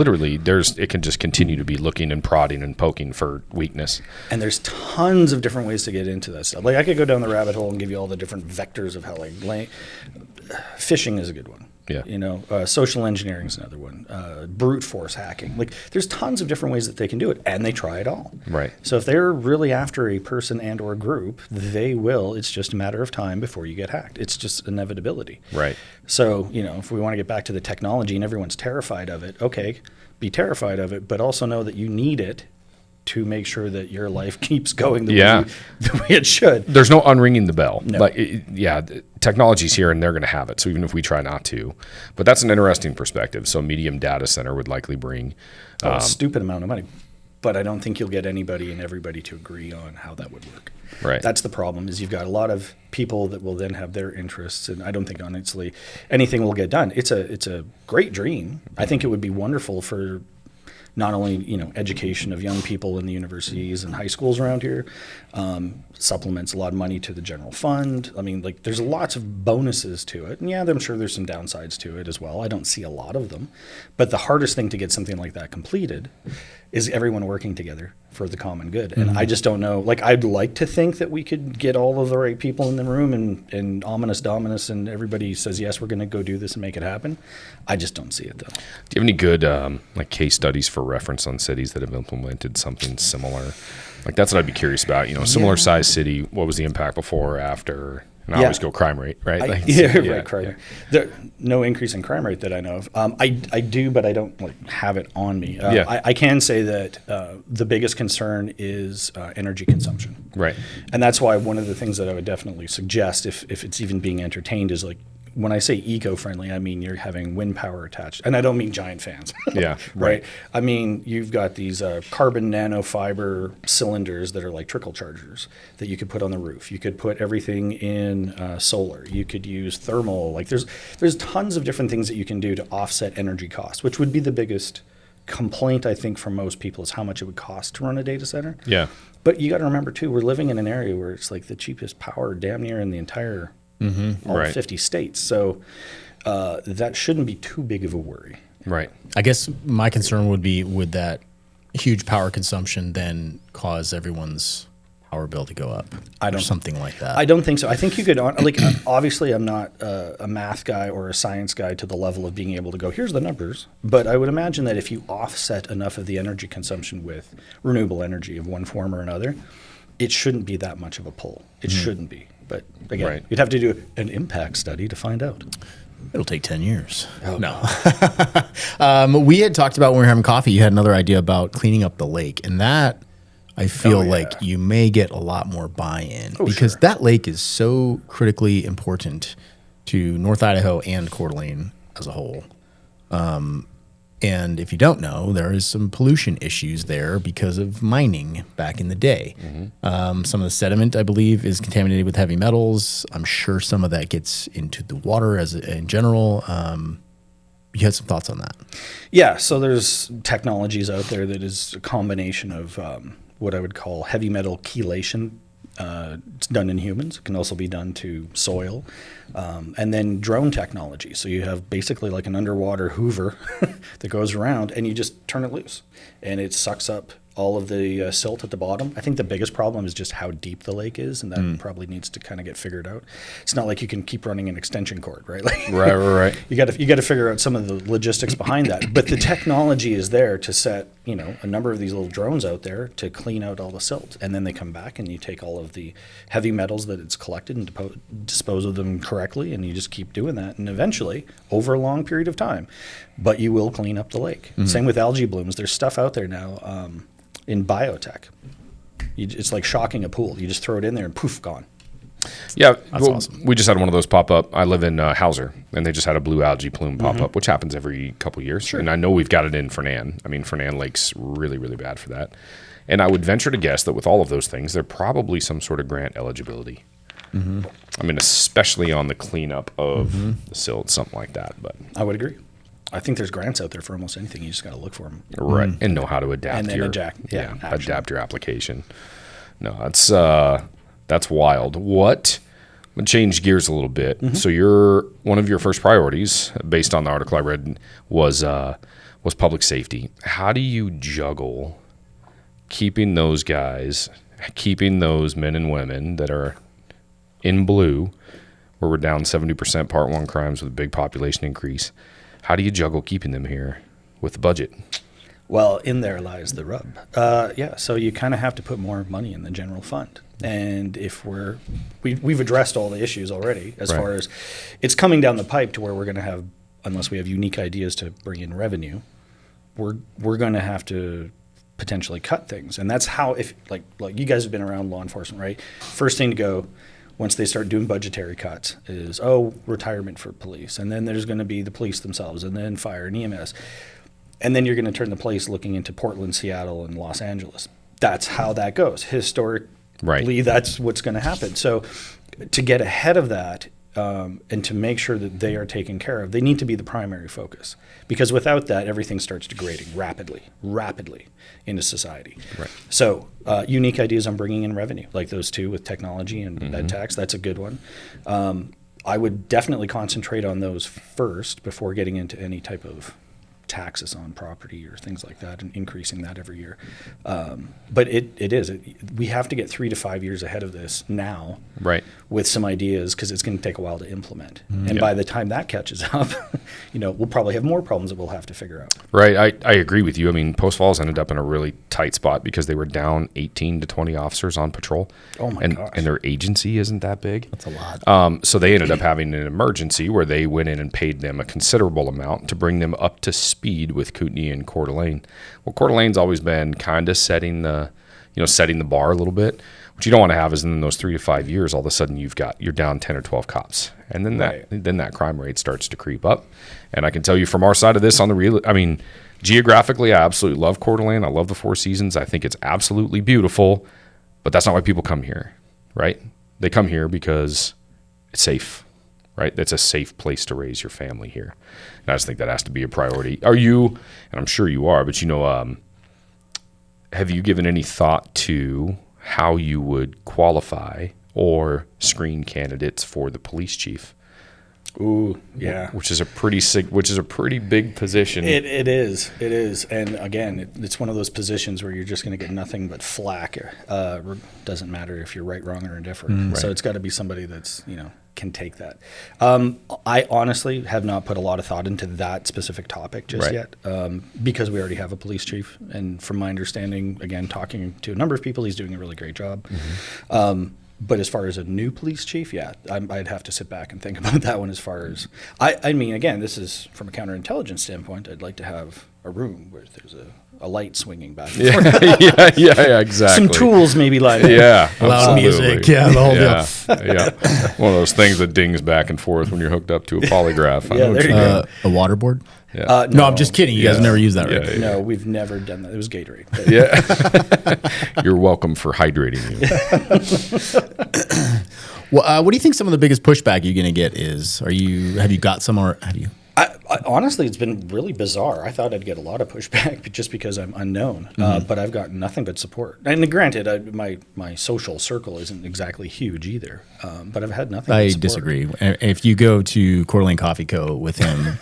can just continue to be looking and prodding and poking for weakness. And there's tons of different ways to get into that stuff. I could go down the rabbit hole and give you all the different vectors of how phishing is a good one. Yeah. Social engineering is another one. Brute force hacking. There's tons of different ways that they can do it, and they try it all. Right. So if they're really after a person and or group, they will. It's just a matter of time before you get hacked. It's just inevitability. Right. So, if we want to get back to the technology and everyone's terrified of it, okay, be terrified of it, but also know that you need it to make sure that your life keeps going the way it should. There's no unringing the bell. No. Technology's here and they're going to have it. So even if we try not to, but that's an interesting perspective. So medium data center would likely bring a stupid amount of money. but I don't think you'll get anybody and everybody to agree on how that would work. Right. That's the problem, is you've got a lot of people that will then have their interests, and I don't think, honestly, anything will get done. It's a great dream. I think it would be wonderful for not only, education of young people in the universities and high schools around here, supplements a lot of money to the general fund. I mean, like, there's lots of bonuses to it. And yeah, I'm sure there's some downsides to it as well. I don't see a lot of them. But the hardest thing to get something like that completed is everyone working together for the common good. And I just don't know. Like, I'd like to think that we could get all of the right people in the room and ominous dominus, and everybody says, yes, we're going to go do this and make it happen. I just don't see it, though. Do you have any good like case studies for reference on cities that have implemented something similar? Like, that's what I'd be curious about. Similar size city, what was the impact before or after? And I always go crime rate, right? Crime rate. There, no increase in crime rate that I know of. I do, but I don't have it on me. I can say that the biggest concern is energy consumption. Right. And that's why one of the things that I would definitely suggest, if it's even being entertained, is when I say eco-friendly, I mean you're having wind power attached. And I don't mean giant fans. Yeah. Right. I mean, you've got these carbon nanofiber cylinders that are like trickle chargers that you could put on the roof. You could put everything in solar. You could use thermal. Like, there's tons of different things that you can do to offset energy costs, which would be the biggest complaint, I think, from most people, is how much it would cost to run a data center. Yeah. But you got to remember, too, we're living in an area where it's like the cheapest power damn near in the entire all 50 states. So that shouldn't be too big of a worry. Right. I guess my concern would be, would that huge power consumption then cause everyone's power bill to go up? Or something like that. I don't think so. I think you could, obviously I'm not a math guy or a science guy to the level of being able to go, here's the numbers. But I would imagine that if you offset enough of the energy consumption with renewable energy of one form or another, it shouldn't be that much of a pull. It shouldn't be. But again, you'd have to do an impact study to find out. It'll take 10 years. Oh, no. We had talked about when we were having coffee, you had another idea about cleaning up the lake. And that, I feel like you may get a lot more buy-in because that lake is so critically important to North Idaho and Coeur d'Alene as a whole. And if you don't know, there is some pollution issues there because of mining back in the day. Some of the sediment, I believe, is contaminated with heavy metals. I'm sure some of that gets into the water in general. You had some thoughts on that? Yeah, so there's technologies out there that is a combination of what I would call heavy metal chelation. It's done in humans. It can also be done to soil. And then drone technology. So you have basically like an underwater Hoover that goes around, and you just turn it loose. And it sucks up all of the silt at the bottom. I think the biggest problem is just how deep the lake is, and that probably needs to kind of get figured out. It's not like you can keep running an extension cord, right? Right. You got to figure out some of the logistics behind that. But the technology is there to set, a number of these little drones out there to clean out all the silt, and then they come back and you take all of the heavy metals that it's collected and dispose of them correctly, and you just keep doing that, and eventually, over a long period of time, but you will clean up the lake. Same with algae blooms. There's stuff out there now. In biotech, it's like shocking a pool. You just throw it in there and poof, gone. Yeah, That's awesome. We just had one of those pop up. I live in Hauser, and they just had a blue algae plume pop up, which happens every couple years. Sure. And I know we've got it in Fernan. I mean, Fernan Lake's really, really bad for that. And I would venture to guess that with all of those things, there probably some sort of grant eligibility. I mean, especially on the cleanup of the silt, something like that. But I would agree. I think there's grants out there for almost anything. You just got to look for them. Right. And know how to adapt and then adapt your application. No, that's wild. What would change gears a little bit? So one of your first priorities, based on the article I read, was public safety. How do you juggle keeping those guys, keeping those men and women that are in blue, where we're down 70% Part 1 crimes with a big population increase? How do you juggle keeping them here with the budget? Well, in there lies the rub. So you kind of have to put more money in the general fund. And if we've addressed all the issues already as far as it's coming down the pipe to where we're going to have, unless we have unique ideas to bring in revenue, we're going to have to potentially cut things. And that's how, if like you guys have been around law enforcement, right? First thing to go, once they start doing budgetary cuts, is, retirement for police. And then there's going to be the police themselves, and then fire and EMS. And then you're going to turn the place looking into Portland, Seattle, and Los Angeles. That's how that goes. Historically, that's what's going to happen. So to get ahead of that and to make sure that they are taken care of, they need to be the primary focus. Because without that, everything starts degrading rapidly into society. Right. So unique ideas on bringing in revenue, like those two with technology and ed tax, that's a good one. I would definitely concentrate on those first before getting into any type of taxes on property or things like that and increasing that every year. But we have to get 3 to 5 years ahead of this now with some ideas, because it's going to take a while to implement. And by the time that catches up, we'll probably have more problems that we'll have to figure out. Right. I agree with you. I mean, Post Falls ended up in a really tight spot because they were down 18 to 20 officers on patrol. Oh my gosh. And their agency isn't that big. That's a lot. So they ended up having an emergency where they went in and paid them a considerable amount to bring them up to speed with Kootenai and Coeur d'Alene. Well, Coeur d'Alene's always been kind of setting the bar a little bit. What you don't want to have is in those 3 to 5 years, all of a sudden you're down 10 or 12 cops, and then that crime rate starts to creep up. And I can tell you from our side of this geographically, I absolutely love Coeur d'Alene. I love the Four Seasons. I think it's absolutely beautiful, but that's not why people come here, right? They come here because it's safe. Right? That's a safe place to raise your family here. And I just think that has to be a priority. Are you, and I'm sure you are, but have you given any thought to how you would qualify or screen candidates for the police chief? Ooh, yeah. Which is a pretty big position. It is. And again, it's one of those positions where you're just going to get nothing but flack. Doesn't matter if you're right, wrong, or indifferent. So it's got to be somebody that's, can take that. I honestly have not put a lot of thought into that specific topic just yet, because we already have a police chief. And from my understanding, again, talking to a number of people, he's doing a really great job. But as far as a new police chief, I'd have to sit back and think about that one. As far as, I mean, again, this is from a counterintelligence standpoint. I'd like to have a room where there's a light swinging back and forth. Yeah, exactly. Some tools maybe like loud music, the whole deal. Yeah. One of those things that dings back and forth when you're hooked up to a polygraph. There you go. A waterboard? Yeah. No, I'm just kidding. You guys have never used that, right? No, we've never done that. It was Gatorade. Yeah. You're welcome for hydrating you. Well, what do you think some of the biggest pushback you're going to get is? Have you got some, or have you? Honestly, it's been really bizarre. I thought I'd get a lot of pushback just because I'm unknown, but I've gotten nothing but support. And granted, my social circle isn't exactly huge either, but I've had nothing but support. I disagree. If you go to Coeur d'Alene Coffee Co. with him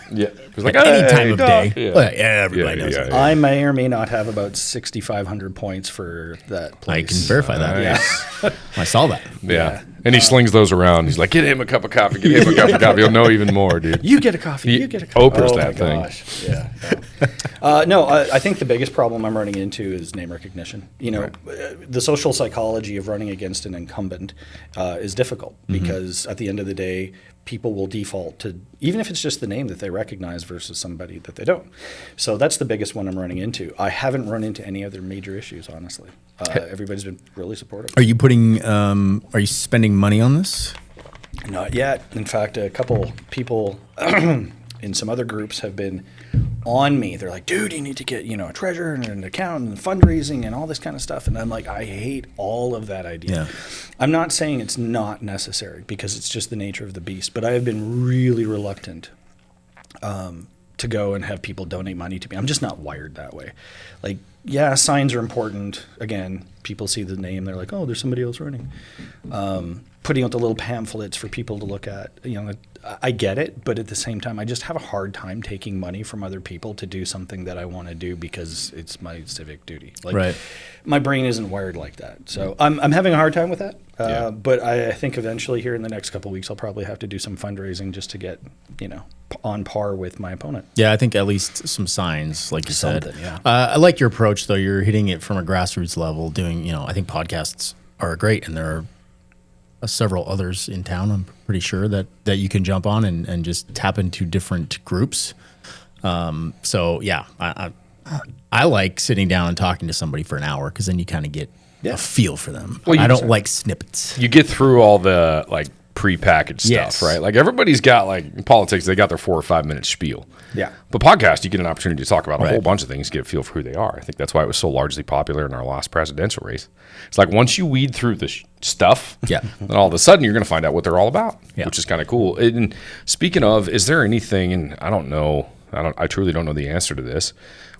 like, any time of day, everybody knows it. I may or may not have about 6,500 points for that place. I can verify that. Yeah. I saw that. Yeah. And he slings those around. He's like, get him a cup of coffee. Get him a cup of coffee. He'll know even more, dude. You get a coffee. You get a coffee. Oprah's that thing. Gosh. Yeah. I think the biggest problem I'm running into is name recognition. The social psychology of running against an incumbent is difficult because at the end of the day, people will default to, even if it's just the name that they recognize versus somebody that they don't. So that's the biggest one I'm running into. I haven't run into any other major issues, honestly. Everybody's been really supportive. Are you spending money on this? Not yet. In fact, a couple people in some other groups have been on me. They're like, dude, you need to get, a treasurer and an accountant and fundraising and all this kind of stuff. And I'm like, I hate all of that idea. Yeah. I'm not saying it's not necessary because it's just the nature of the beast, but I have been really reluctant to go and have people donate money to me. I'm just not wired that way. Like, yeah, signs are important. Again, people see the name, they're like, oh, there's somebody else running. Putting out the little pamphlets for people to look at, I get it, but at the same time, I just have a hard time taking money from other people to do something that I want to do because it's my civic duty. Like, my brain isn't wired like that. So I'm having a hard time with that. But I think eventually here in the next couple of weeks, I'll probably have to do some fundraising just to get, on par with my opponent. Yeah, I think at least some signs, like you said. Yeah. I like your approach, though. You're hitting it from a grassroots level, doing, I think podcasts are great, and there are several others in town, I'm pretty sure, that you can jump on and just tap into different groups. So, yeah, I like sitting down and talking to somebody for an hour because then you kind of get a feel for them. Well, I don't like snippets. You get through all the, prepackaged Yes. stuff, right? Like everybody's got like in politics, they got their 4 or 5 minute spiel. Yeah. But podcast, you get an opportunity to talk about a Right. whole bunch of things, get a feel for who they are. I think that's why it was so largely popular in our last presidential race. It's like once you weed through the stuff, Yeah. then all of a sudden you're going to find out what they're all about, Yeah. which is kind of cool. And speaking of, is there anything, and I don't know, I truly don't know the answer to this,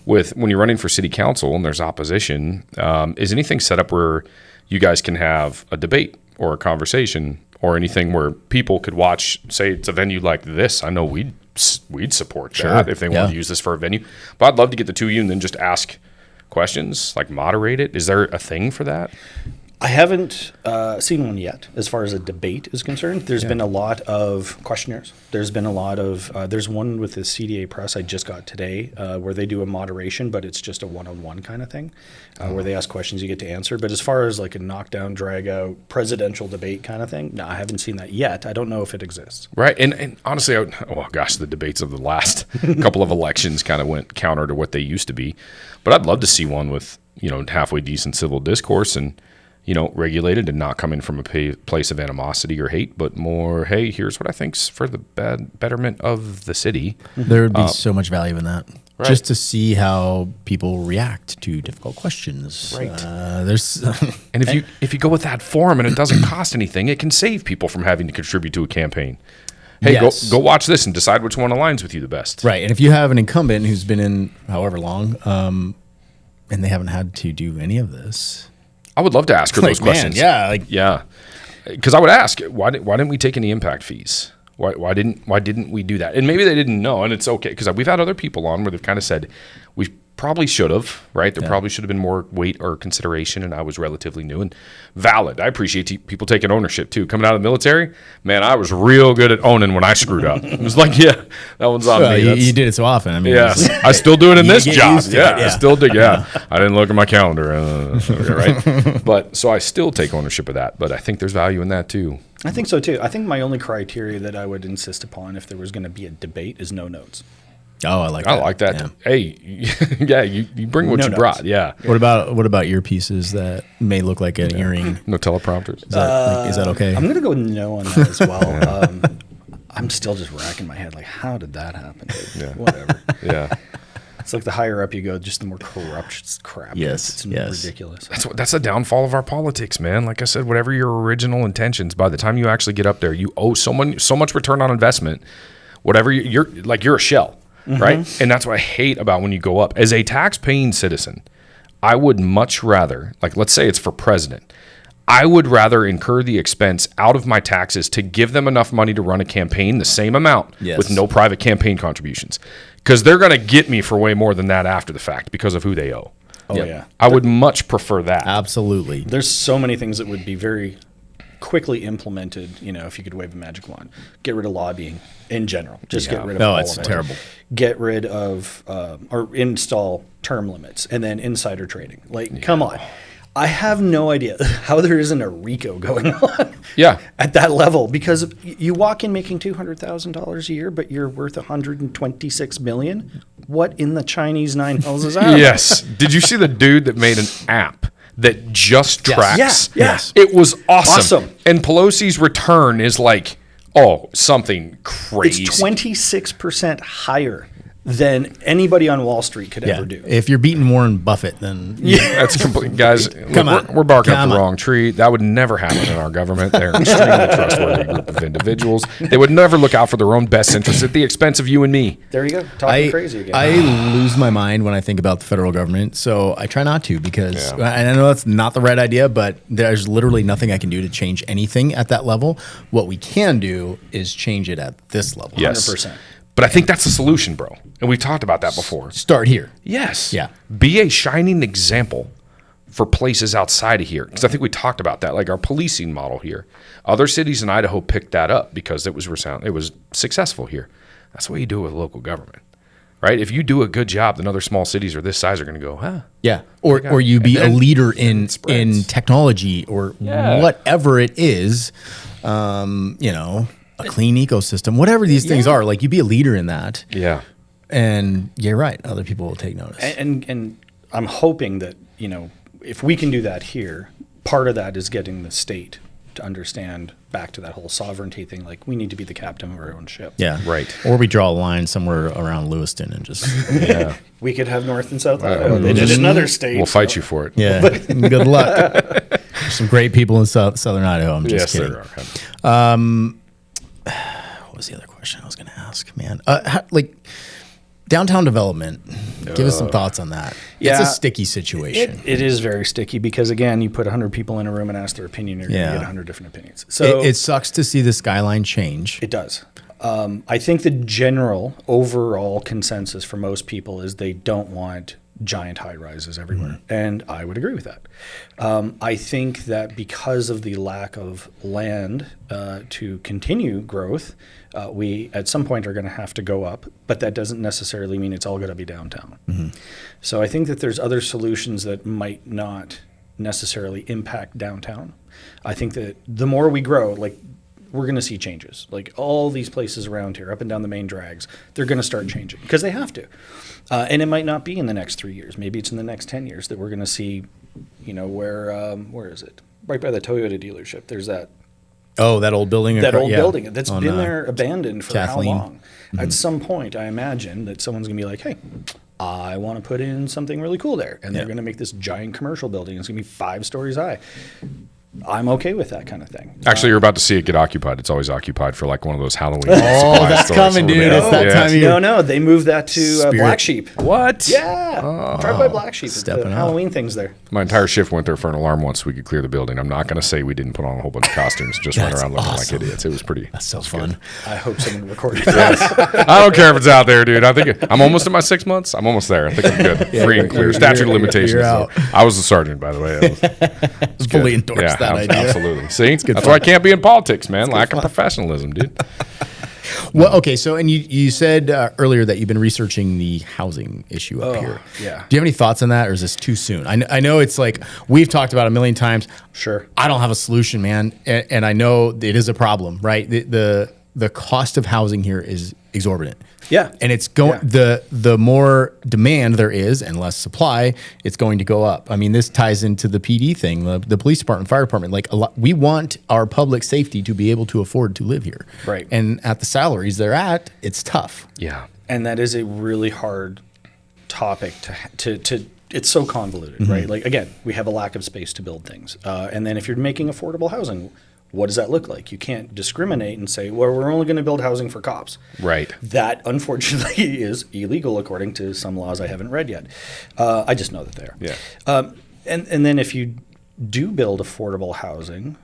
with when you're running for city council and there's opposition, is anything set up where you guys can have a debate or a conversation or anything where people could watch, say it's a venue like this? I know we'd support that if they want to use this for a venue. But I'd love to get the two of you and then just ask questions, like moderate it. Is there a thing for that? I haven't seen one yet as far as a debate is concerned. There's been a lot of questionnaires. There's been a lot of, there's one with the CDA Press I just got today where they do a moderation, but it's just a one-on-one kind of thing where they ask questions you get to answer. But as far as like a knockdown, drag out, presidential debate kind of thing, no, I haven't seen that yet. I don't know if it exists. Right. And honestly, the debates of the last couple of elections kind of went counter to what they used to be. But I'd love to see one with, halfway decent civil discourse and, regulated and not coming from a place of animosity or hate, but more, hey, here's what I think's for the betterment of the city. There would be so much value in that. Right. Just to see how people react to difficult questions. Right. There's And if you go with that form and it doesn't cost anything, it can save people from having to contribute to a campaign. Hey, Yes. go watch this and decide which one aligns with you the best. right. And if you have an incumbent who's been in however long, and they haven't had to do any of this, I would love to ask her those questions. Yeah. Because I would ask, why didn't we take any impact fees? Why didn't we do that? And maybe they didn't know, and it's okay because we've had other people on where they've kind of said we probably should have, right? There probably should have been more weight or consideration, and I was relatively new and valid. I appreciate people taking ownership too. Coming out of the military, man, I was real good at owning when I screwed up. It was like, yeah, that one's on well, me. you did it so often. I mean, Yes, I still do it in You this get job. used to Yeah, it, yeah. I still do. Yeah, I didn't look at my calendar, right? But so I still take ownership of that. But I think there's value in that too. I think so too. I think my only criteria that I would insist upon if there was going to be a debate is no notes. Oh, I like that. Yeah. Yeah. Hey, yeah, you bring what No you notes. brought. Yeah, What about earpieces that may look like an earring? no teleprompters. Is that okay? I'm going to go with no on that as well. I'm still just racking my head like, how did that happen? Yeah. Whatever. Yeah, It's like the higher up you go, just the more corrupt crap. Yes, It's yes. ridiculous. that's the downfall of our politics, man. Like I said, whatever your original intentions, by the time you actually get up there, you owe someone so much return on investment. Whatever you're a shell. Right. And that's what I hate about when you go up. As a tax-paying citizen, I would much rather, like, let's say it's for president, I would rather incur the expense out of my taxes to give them enough money to run a campaign, the same amount, Yes. with no private campaign contributions. Because they're going to get me for way more than that after the fact because of who they owe. Oh, Yep. yeah. I would much prefer that. Absolutely. There's so many things that would be very quickly implemented, if you could wave a magic wand. Get rid of lobbying in general. Just get rid of No, all it's of it. terrible. Get rid of or install term limits and then insider trading. Like, come on. I have no idea how there isn't a RICO going on Yeah. at that level because you walk in making $200,000 a year, but you're worth $126 million. What in the Chinese nine hells is that? Yes. Did you see the dude that made an app that just tracks? Yeah. Yes. It was awesome. Awesome. And Pelosi's return is like, something crazy. It's 26% higher than anybody on Wall Street could ever do. If you're beating Warren Buffett, then That's complete, guys. Come look, on. we're barking up Come the on. wrong tree. That would never happen in our government. They're an extremely trustworthy group of individuals. They would never look out for their own best interests at the expense of you and me. There you go. Talking crazy again. I lose my mind when I think about the federal government, so I try not to because and I know that's not the right idea, but there's literally nothing I can do to change anything at that level. What we can do is change it at this level. Yes. 100%. But I think that's the solution, bro. And we've talked about that before. Start here. Yes. Yeah. Be a shining example for places outside of here. Because I think we talked about that, like our policing model here. Other cities in Idaho picked that up because it was successful here. That's the way you do it with local government, right? If you do a good job, then other small cities or this size are going to go, huh? Yeah. Or you be a leader in spreads. technology or whatever it is, a clean ecosystem, whatever these things are, like you be a leader in that. Yeah. And you're right. Other people will take notice. And I'm hoping that, if we can do that here, part of that is getting the state to understand back to that whole sovereignty thing. Like, we need to be the captain of our own ship. Yeah. Right. Or we draw a line somewhere around Lewiston and just, Yeah. We could have North and South Idaho. They did another state. We'll fight you for it. yeah. Good luck. There's some great people in southern Idaho. I'm just Yes, kidding. there are. What was the other question I was going to ask, man? Like downtown development. Give us some thoughts on that. Yeah. It's a sticky situation. It is very sticky because, again, you put 100 people in a room and ask their opinion, you're going to get 100 different opinions. So it sucks to see the skyline change. it does. I think the general overall consensus for most people is they don't want giant high rises everywhere. And I would agree with that. I think that because of the lack of land to continue growth, we at some point are going to have to go up, but that doesn't necessarily mean it's all going to be downtown. So I think that there's other solutions that might not necessarily impact downtown. I think that the more we grow, like, we're going to see changes. Like, all these places around here, up and down the main drags, they're going to start changing because they have to. And it might not be in the next 3 years. Maybe it's in the next 10 years that we're going to see, where is it? Right by the Toyota dealership. There's that Oh, that old building. building that's On, been there abandoned for Kathleen. how long? At some point, I imagine that someone's going to be like, hey, I want to put in something really cool there. And they're going to make this giant commercial building. It's going to be 5 stories high. I'm okay with that kind of thing. Actually, you're about to see it get occupied. It's always occupied for like one of those Halloween. Oh, supply that's stores coming, over dude. there. It's that time of year. No, they moved that to Spirit. Black Sheep. What? Yeah. Drive by Black Sheep. Stepping The up. Halloween things there. My entire shift went there for an alarm once so we could clear the building. I'm not going to say we didn't put on a whole bunch of costumes, just run That's around looking awesome. like idiots. It was pretty. That's so fun. I hope someone recorded that. I don't care if it's out there, dude. I think I'm almost in my 6 months. I'm almost there. I think I'm good. Free and clear. Statute of limitations. you're though. out. I was the sergeant, by the way. I was Fully good. endorse that ab- idea. Absolutely. See, that's fun. why I can't be in politics, man. Lack of professionalism, dude. Well, okay. So, and you said earlier that you've been researching the housing issue up here. yeah. Do you have any thoughts on that, or is this too soon? I know it's like we've talked about a million times. Sure. I don't have a solution, man, and I know it is a problem, right? The cost of housing here is exorbitant. Yeah. And it's going the more demand there is and less supply, it's going to go up. I mean, this ties into the PD thing, the police department, fire department. Like we want our public safety to be able to afford to live here. Right. And at the salaries they're at, it's tough. Yeah. And that is a really hard topic to it's so convoluted, right? Like, again, we have a lack of space to build things. And then if you're making affordable housing, what does that look like? You can't discriminate and say, well, we're only going to build housing for cops. Right. That, unfortunately, is illegal according to some laws I haven't read yet. I just know that they are. Yeah. And then if you do build affordable housing,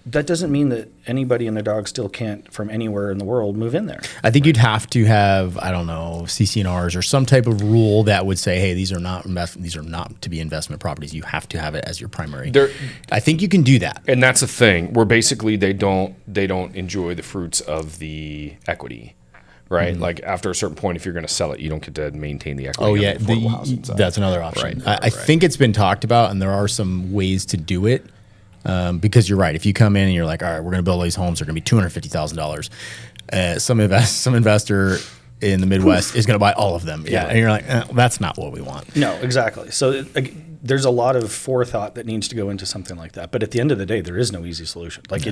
that doesn't mean that anybody and their dog still can't, from anywhere in the world, move in there. I think you'd have to have, I don't know, CC&Rs or some type of rule that would say, hey, these are not to be investment properties. You have to have it as your primary. I think you can do that. And that's the thing where basically they don't enjoy the fruits of the equity. Right, like after a certain point, if you're going to sell it, you don't get to maintain the equity. Oh on yeah, the affordable housing side. that's another option. Right. I think it's been talked about, and there are some ways to do it. Because you're right. If you come in and you're like, all right, we're going to build all these homes, they're going to be $250,000. Some investor in the Midwest is going to buy all of them. Yeah, and you're like, that's not what we want. No, exactly. So there's a lot of forethought that needs to go into something like that. But at the end of the day, there is no easy solution. Like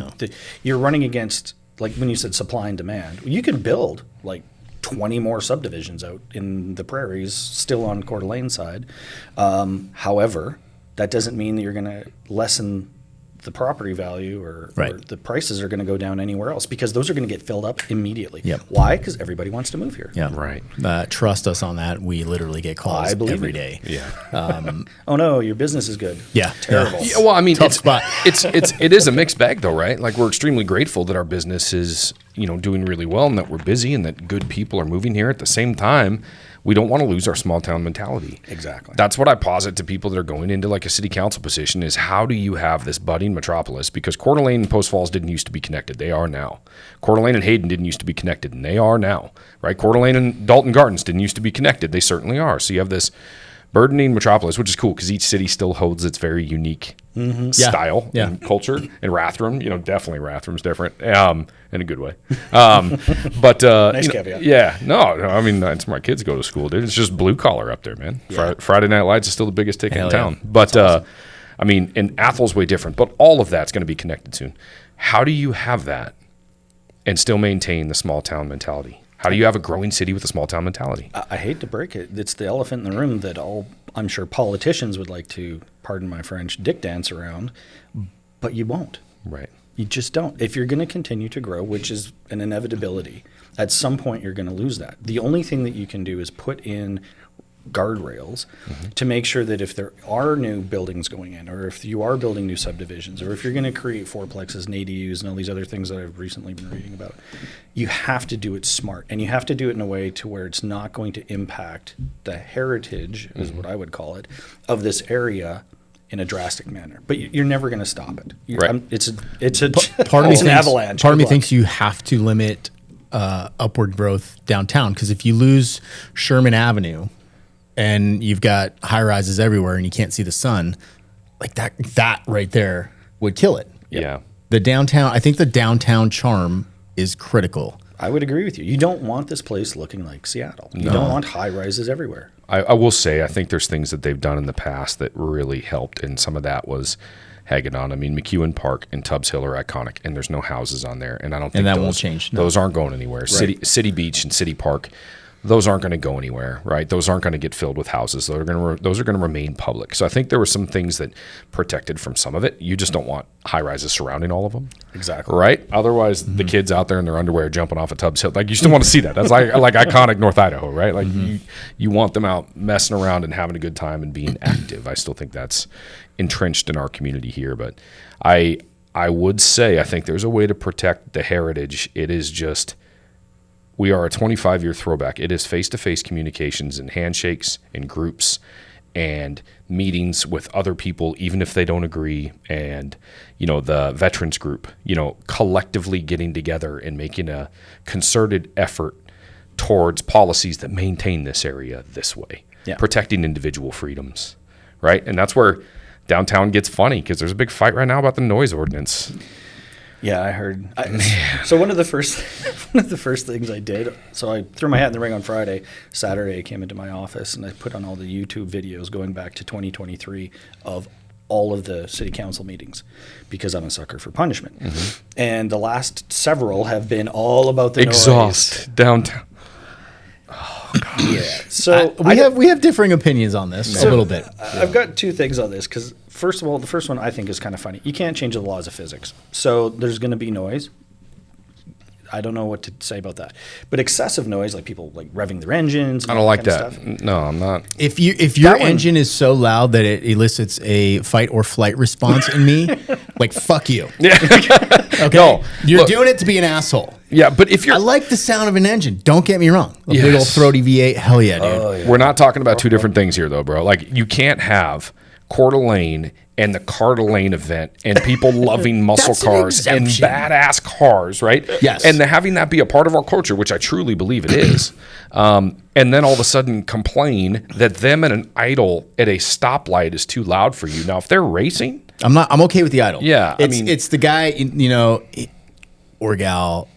you're running against, like when you said supply and demand, you could build like 20 more subdivisions out in the prairies, still on Coeur d'Alene side. However, that doesn't mean that you're going to lessen the property value or the prices are going to go down anywhere else because those are going to get filled up immediately. Yep. Why? Because everybody wants to move here. Yeah, Right. Trust us on that. We literally get calls every day. Yeah. Oh no, your business is good. Yeah. Terrible. Yeah, well, I mean, Tough spot. It is a mixed bag, though, right? Like we're extremely grateful that our business is, doing really well and that we're busy and that good people are moving here. At the same time, we don't want to lose our small town mentality. Exactly. That's what I posit to people that are going into like a city council position is how do you have this budding metropolis? Because Coeur d'Alene and Post Falls didn't used to be connected. They are now. Coeur d'Alene and Hayden didn't used to be connected, and they are now. Right? Coeur d'Alene and Dalton Gardens didn't used to be connected. They certainly are. So you have this burdening metropolis, which is cool because each city still holds its very unique style and culture. And Rathdrum, definitely Rathdrum's different in a good way. But Nice caveat. Yeah, no, I mean that's where my kids go to school, dude. It's just blue collar up there, man. Friday Night Lights is still the biggest ticket in town. But I mean, and Athol's way different, but all of that's going to be connected soon. How do you have that and still maintain the small town mentality? How do you have a growing city with a small town mentality? I hate to break it. It's the elephant in the room that I'm sure politicians would like to, pardon my French, dick dance around, but you won't. Right. You just don't. If you're going to continue to grow, which is an inevitability, at some point you're going to lose that. The only thing that you can do is put in guardrails to make sure that if there are new buildings going in, or if you are building new subdivisions, or if you're going to create fourplexes and ADUs and all these other things that I've recently been reading about, you have to do it smart, and you have to do it in a way to where it's not going to impact the heritage, is what I would call it, of this area in a drastic manner. But you're never going to stop it. Right. It's an avalanche. Part of me thinks you have to limit upward growth downtown, because if you lose Sherman Avenue and you've got high rises everywhere and you can't see the sun, like that right there would kill it. Yeah. I think the downtown charm is critical. I would agree with you. You don't want this place looking like Seattle. You don't want high rises everywhere. I will say, I think there's things that they've done in the past that really helped, and some of that was Hagedon. I mean, McEwen Park and Tubbs Hill are iconic, and there's no houses on there, and I don't think that won't change. No. Those aren't going anywhere. Right. City Beach and City Park, those aren't going to go anywhere, right? Those aren't going to get filled with houses. Those are going to remain public. So I think there were some things that protected from some of it. You just don't want high rises surrounding all of them. Exactly. Right? Otherwise, the kids out there in their underwear jumping off of Tubbs Hill, like, you still want to see that. That's like iconic North Idaho, right? Like, you want them out messing around and having a good time and being active. I still think that's entrenched in our community here. But I would say I think there's a way to protect the heritage. It is just, we are a 25-year throwback. It is face-to-face communications and handshakes and groups and meetings with other people, even if they don't agree. And, the veterans group, collectively getting together and making a concerted effort towards policies that maintain this area this way, protecting individual freedoms, right? And that's where downtown gets funny, because there's a big fight right now about the noise ordinance. Yeah, I heard. So one of the first things I did, so I threw my hat in the ring on Friday. Saturday, I came into my office and I put on all the YouTube videos going back to 2023 of all of the city council meetings, because I'm a sucker for punishment. And the last several have been all about the exhaust noise. Downtown. Oh, God. Yeah. So we have differing opinions on this a little bit. I've got two things on this, because first of all, the first one I think is kind of funny. You can't change the laws of physics. So there's going to be noise. I don't know what to say about that. But excessive noise, like people like revving their engines. And I don't like that. Stuff. No, I'm not. If your engine is so loud that it elicits a fight or flight response in me, like, fuck you. Yeah. Okay. No, you're doing it to be an asshole. Yeah, but if you're, I like the sound of an engine. Don't get me wrong. A big old throaty V8. Hell yeah, dude. Oh, yeah. We're not talking about two different things here, though, bro. Like, you can't have Coeur d'Alene and the Coeur d'Alene event and people loving muscle cars and badass cars, right? Yes. And having that be a part of our culture, which I truly believe it is. And then all of a sudden complain that them and an idol at a stoplight is too loud for you. Now, if they're racing, I'm okay with the idol. Yeah, it's the guy, or gal.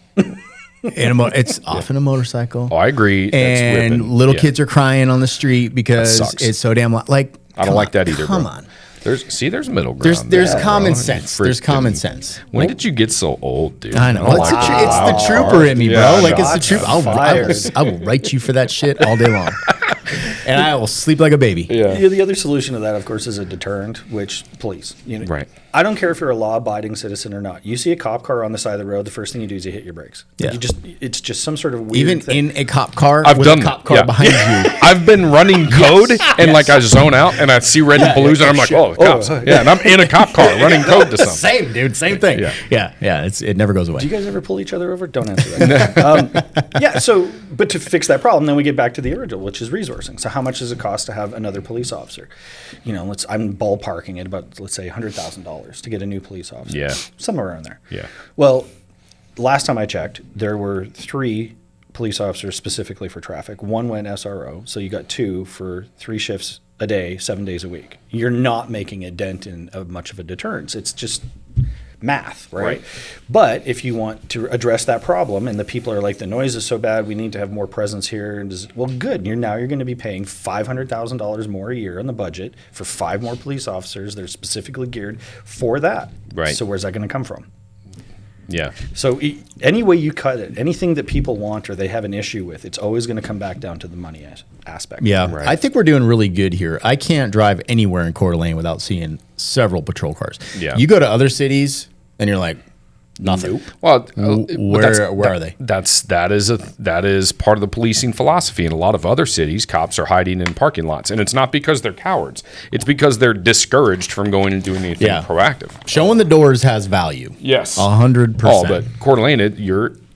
It's often a motorcycle. Oh, I agree. And little kids are crying on the street because it's so damn loud. Like, I don't like that either. Come bro. on. There's middle ground. There's common sense. There's common sense. When did you get so old, dude? I know. It's the trooper in me, bro. Yeah, like, it's the trooper. I will write you for that shit all day long. And I will sleep like a baby. Yeah. The other solution to that, of course, is a deterrent, which police. Right. I don't care if you're a law-abiding citizen or not. You see a cop car on the side of the road, the first thing you do is you hit your brakes. Yeah. It's just some sort of weird Even thing. in a cop car, I've with done a cop car behind you. I've been running code and like I zone out and I see red and blues and I'm like, oh, cops. Yeah, and I'm in a cop car running code to something. Same, dude. Same thing. Yeah. It never goes away. Do you guys ever pull each other over? Don't answer that. But to fix that problem, then we get back to the original, which is resourcing. So how much does it cost to have another police officer? I'm ballparking at about, let's say, $100,000 to get a new police officer. Yeah. Somewhere around there. Yeah. Well, last time I checked, there were 3 police officers specifically for traffic. 1 went SRO, so you got 2 for 3 shifts a day, 7 days a week. You're not making a dent in much of a deterrence. It's just math, right? But if you want to address that problem and the people are like, the noise is so bad, we need to have more presence here. And well, good. You're going to be paying $500,000 more a year in the budget for 5 more police officers that are specifically geared for that. Right. So where's that going to come from? Yeah. So any way you cut it, anything that people want or they have an issue with, it's always going to come back down to the money aspect. Yeah, Right. I think we're doing really good here. I can't drive anywhere in Coeur d'Alene without seeing several patrol cars. Yeah. You go to other cities and you're like, nothing. Nope. Well, Where are they? That is part of the policing philosophy. In a lot of other cities, cops are hiding in parking lots, and it's not because they're cowards. It's because they're discouraged from going and doing anything proactive. Showing the doors has value. Yes, 100%. Oh, but Coeur d'Alene,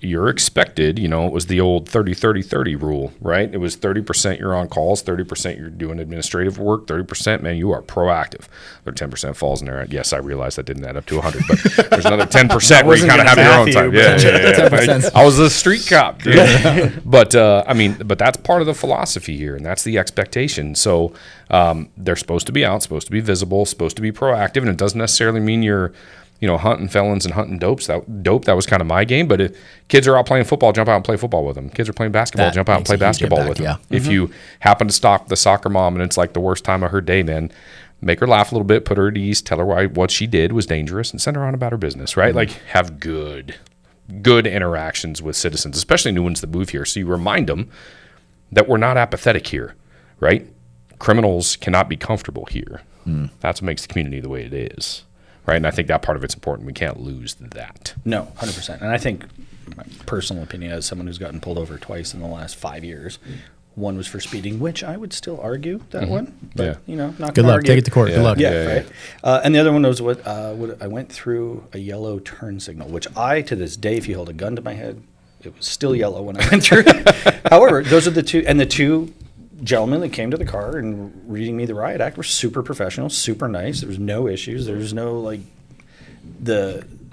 you're expected. You know, it was the old 30-30-30 rule, right? It was 30% you're on calls, 30% you're doing administrative work, 30%, man, you are proactive. There 10% falls in there. Yes, I realize that didn't add up to 100, but there's another 10% where you kind of have your own time. Yeah. 10%. I was a street cop, dude. But but that's part of the philosophy here, and that's the expectation. So they're supposed to be out, supposed to be visible, supposed to be proactive, and it doesn't necessarily mean you're hunting felons and hunting dope. That was kind of my game. But if kids are out playing football, jump out and play football with them. Kids are playing basketball, jump out and play basketball with them. Yeah. If you happen to stop the soccer mom and it's like the worst time of her day, man, make her laugh a little bit, put her at ease, tell her what she did was dangerous, and send her on about her business, right? Like, have good interactions with citizens, especially new ones that move here. So you remind them that we're not apathetic here, right? Criminals cannot be comfortable here. That's what makes the community the way it is. Right, and I think that part of it's important. We can't lose that. No, 100%. And I think, my personal opinion, as someone who's gotten pulled over twice in the last 5 years, one was for speeding, which I would still argue that one. But, not Good luck. argue. Take it to court. Good luck. Yeah, right. And the other one was what I went through a yellow turn signal, which to this day, if you hold a gun to my head, it was still yellow when I went through it. However, those are the two gentlemen that came to the car and reading me the riot act were super professional, super nice. There was no issues. There was no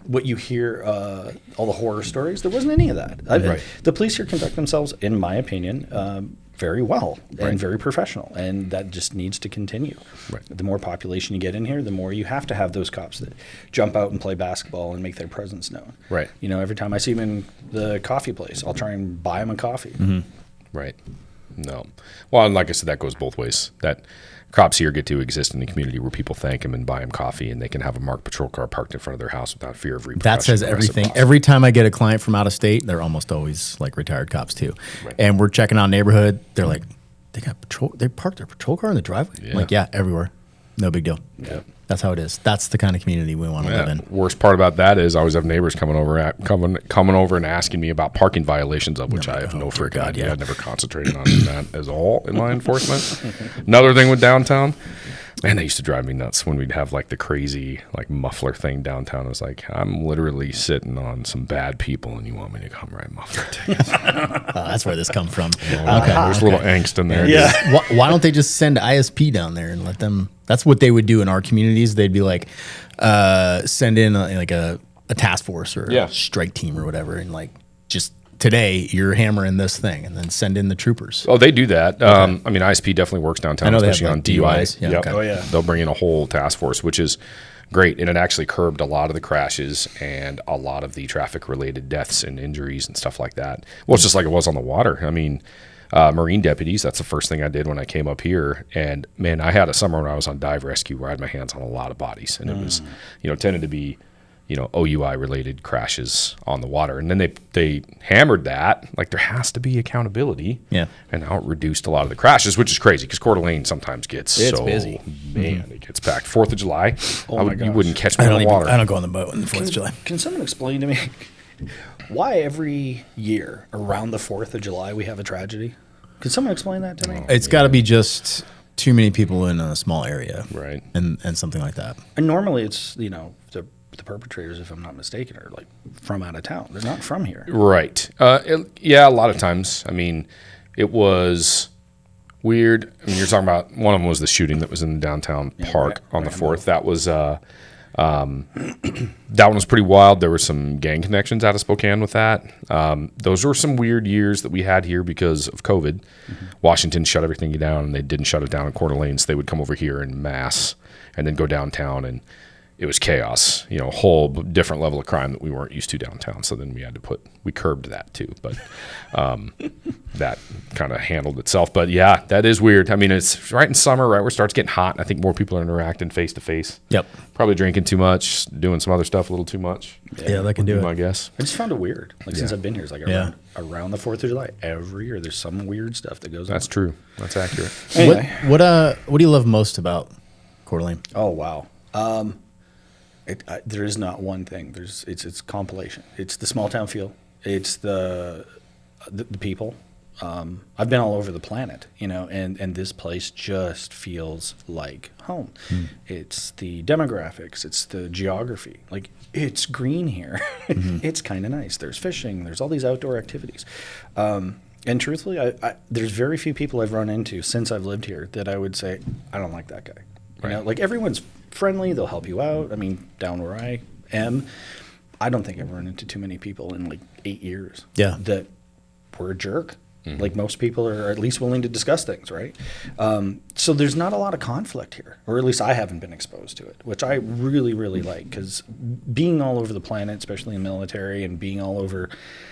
what you hear, all the horror stories. There wasn't any of that. The police here conduct themselves, in my opinion, very well and very professional, and that just needs to continue. Right. The more population you get in here, the more you have to have those cops that jump out and play basketball and make their presence known. Right. Every time I see them in the coffee place, I'll try and buy them a coffee. Right. No. Well, and like I said, that goes both ways. That cops here get to exist in the community where people thank them and buy them coffee, and they can have a marked patrol car parked in front of their house without fear of repercussion. That says everything. Every time I get a client from out of state, they're almost always like retired cops too. Right. And we're checking out neighborhood. They're like, they parked their patrol car in the driveway. Yeah. I'm like, yeah, everywhere. No big deal. Yeah. That's how it is. That's the kind of community we want to live in. Worst part about that is I always have neighbors coming over and asking me about parking violations, of which I have no freaking idea. I've never concentrated on that as all in my enforcement. Another thing with downtown, man, they used to drive me nuts when we'd have like the crazy like muffler thing downtown. It was like, I'm literally sitting on some bad people and you want me to come write muffler tickets. That's where this comes from. There's a little angst in there. Yeah. Why don't they just send ISP down there and let them? That's what they would do in our communities. They'd be like, send in a task force or a strike team or whatever, and like just today you're hammering this thing, and then send in the troopers. Oh, they do that. I mean, ISP definitely works downtown, especially on DUIs. Yeah, Yep. okay. Oh, yeah. They'll bring in a whole task force, which is great, and it actually curbed a lot of the crashes and a lot of the traffic-related deaths and injuries and stuff like that. Well, it's just like it was on the water. I mean, Marine deputies, that's the first thing I did when I came up here. And, man, I had a summer when I was on dive rescue where I had my hands on a lot of bodies. And it was, tended to be, OUI-related crashes on the water. And then they hammered that. Like, there has to be accountability. Yeah. And now it reduced a lot of the crashes, which is crazy because Coeur d'Alene sometimes gets It's so busy. Man, it gets packed. 4th of July, Oh my you gosh. wouldn't catch me on the water. I don't go on the boat on the 4th of July. Can someone explain to me why every year around the 4th of July we have a tragedy? Can someone explain that to me? It's got to be just too many people in a small area, Right. And something like that. And normally it's, the perpetrators, if I'm not mistaken, are like from out of town. They're not from here. Right. A lot of times. I mean, it was weird. I mean, you're talking about one of them was the shooting that was in the downtown park on the 4th. That was that one was pretty wild. There were some gang connections out of Spokane with that. Those were some weird years that we had here because of COVID. Mm-hmm. Washington shut everything down, and they didn't shut it down in Coeur d'Alene, so they would come over here in mass and then go downtown. And it was chaos, you know, a whole different level of crime that we weren't used to downtown. So then we curbed that too, but that kind of handled itself. But yeah, that is weird. I mean, it's right in summer, right where it starts getting hot. I think more people are interacting face to face. Yep. Probably drinking too much, doing some other stuff a little too much. Yeah, that can do it. I guess. I just found it weird. Like since I've been here, it's like around the 4th of July every year, there's some weird stuff that goes on. That's true. That's accurate. Anyway. What do you love most about Coeur d'Alene? Oh wow. There is not one thing. It's compilation. It's the small town feel. It's the people. I've been all over the planet, you know, and this place just feels like home. It's the demographics. It's the geography. Like, it's green here. It's kind of nice. There's fishing. There's all these outdoor activities. And truthfully, there's very few people I've run into since I've lived here that I would say, I don't like that guy. You know, like, everyone's friendly. They'll help you out. I mean, down where I am, I don't think I've run into too many people in like 8 years that were a jerk. Like, most people are at least willing to discuss things, right? So there's not a lot of conflict here, or at least I haven't been exposed to it, which I really, really like, because being all over the planet, especially in the military, and being all over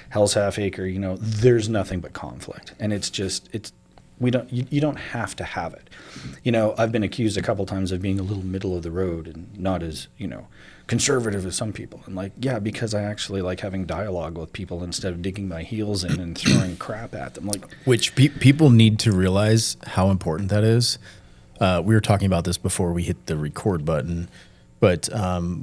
Hell's Half Acre, you know, there's nothing but conflict, and you don't have to have it. You know, I've been accused a couple times of being a little middle of the road and not as, you know, conservative as some people. I'm like, yeah, because I actually like having dialogue with people instead of digging my heels in and throwing crap at them. Like, which people need to realize how important that is. We were talking about this before we hit the record button, but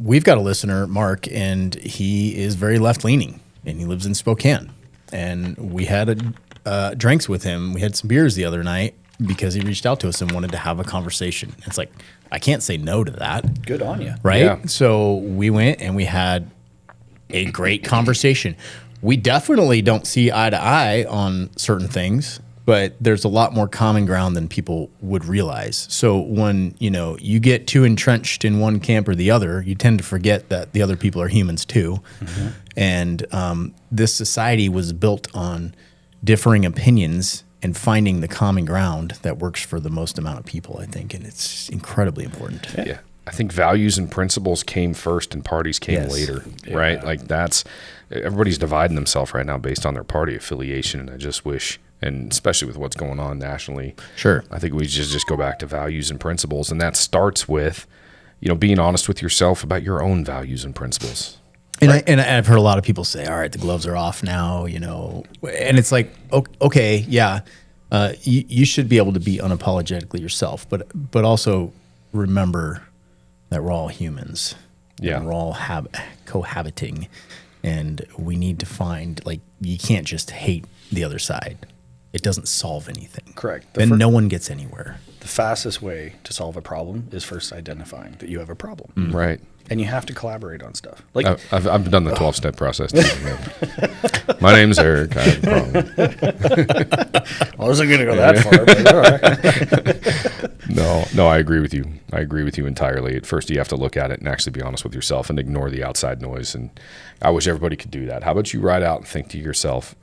we've got a listener, Mark, and he is very left-leaning, and he lives in Spokane. And we had drinks with him. We had some beers the other night because he reached out to us and wanted to have a conversation. It's like, I can't say no to that. good on you. Right? Yeah. So we went and we had a great conversation. We definitely don't see eye to eye on certain things, but there's a lot more common ground than people would realize. So when, you know, you get too entrenched in one camp or the other, you tend to forget that the other people are humans too. And this society was built on differing opinions and finding the common ground that works for the most amount of people, I think, and it's incredibly important. Yeah. I think values and principles came first and parties came later, right? Like, everybody's dividing themselves right now based on their party affiliation, and I just wish, and especially with what's going on nationally, I think we just go back to values and principles, and that starts with, you know, being honest with yourself about your own values and principles. And I've heard a lot of people say, all right, the gloves are off now, you know, and it's like, okay, yeah, you should be able to be unapologetically yourself, but also remember that we're all humans. Yeah. And we're all cohabiting, and we need to find, like, you can't just hate the other side. It doesn't solve anything. Correct. Then no one gets anywhere. The fastest way to solve a problem is first identifying that you have a problem. Right. And you have to collaborate on stuff. Like, I've done the 12-step process too. My name's Eric. I have a problem. I wasn't going to go that far, but all right. No, I agree with you. I agree with you entirely. At first, you have to look at it and actually be honest with yourself and ignore the outside noise. And I wish everybody could do that. How about you write out and think to yourself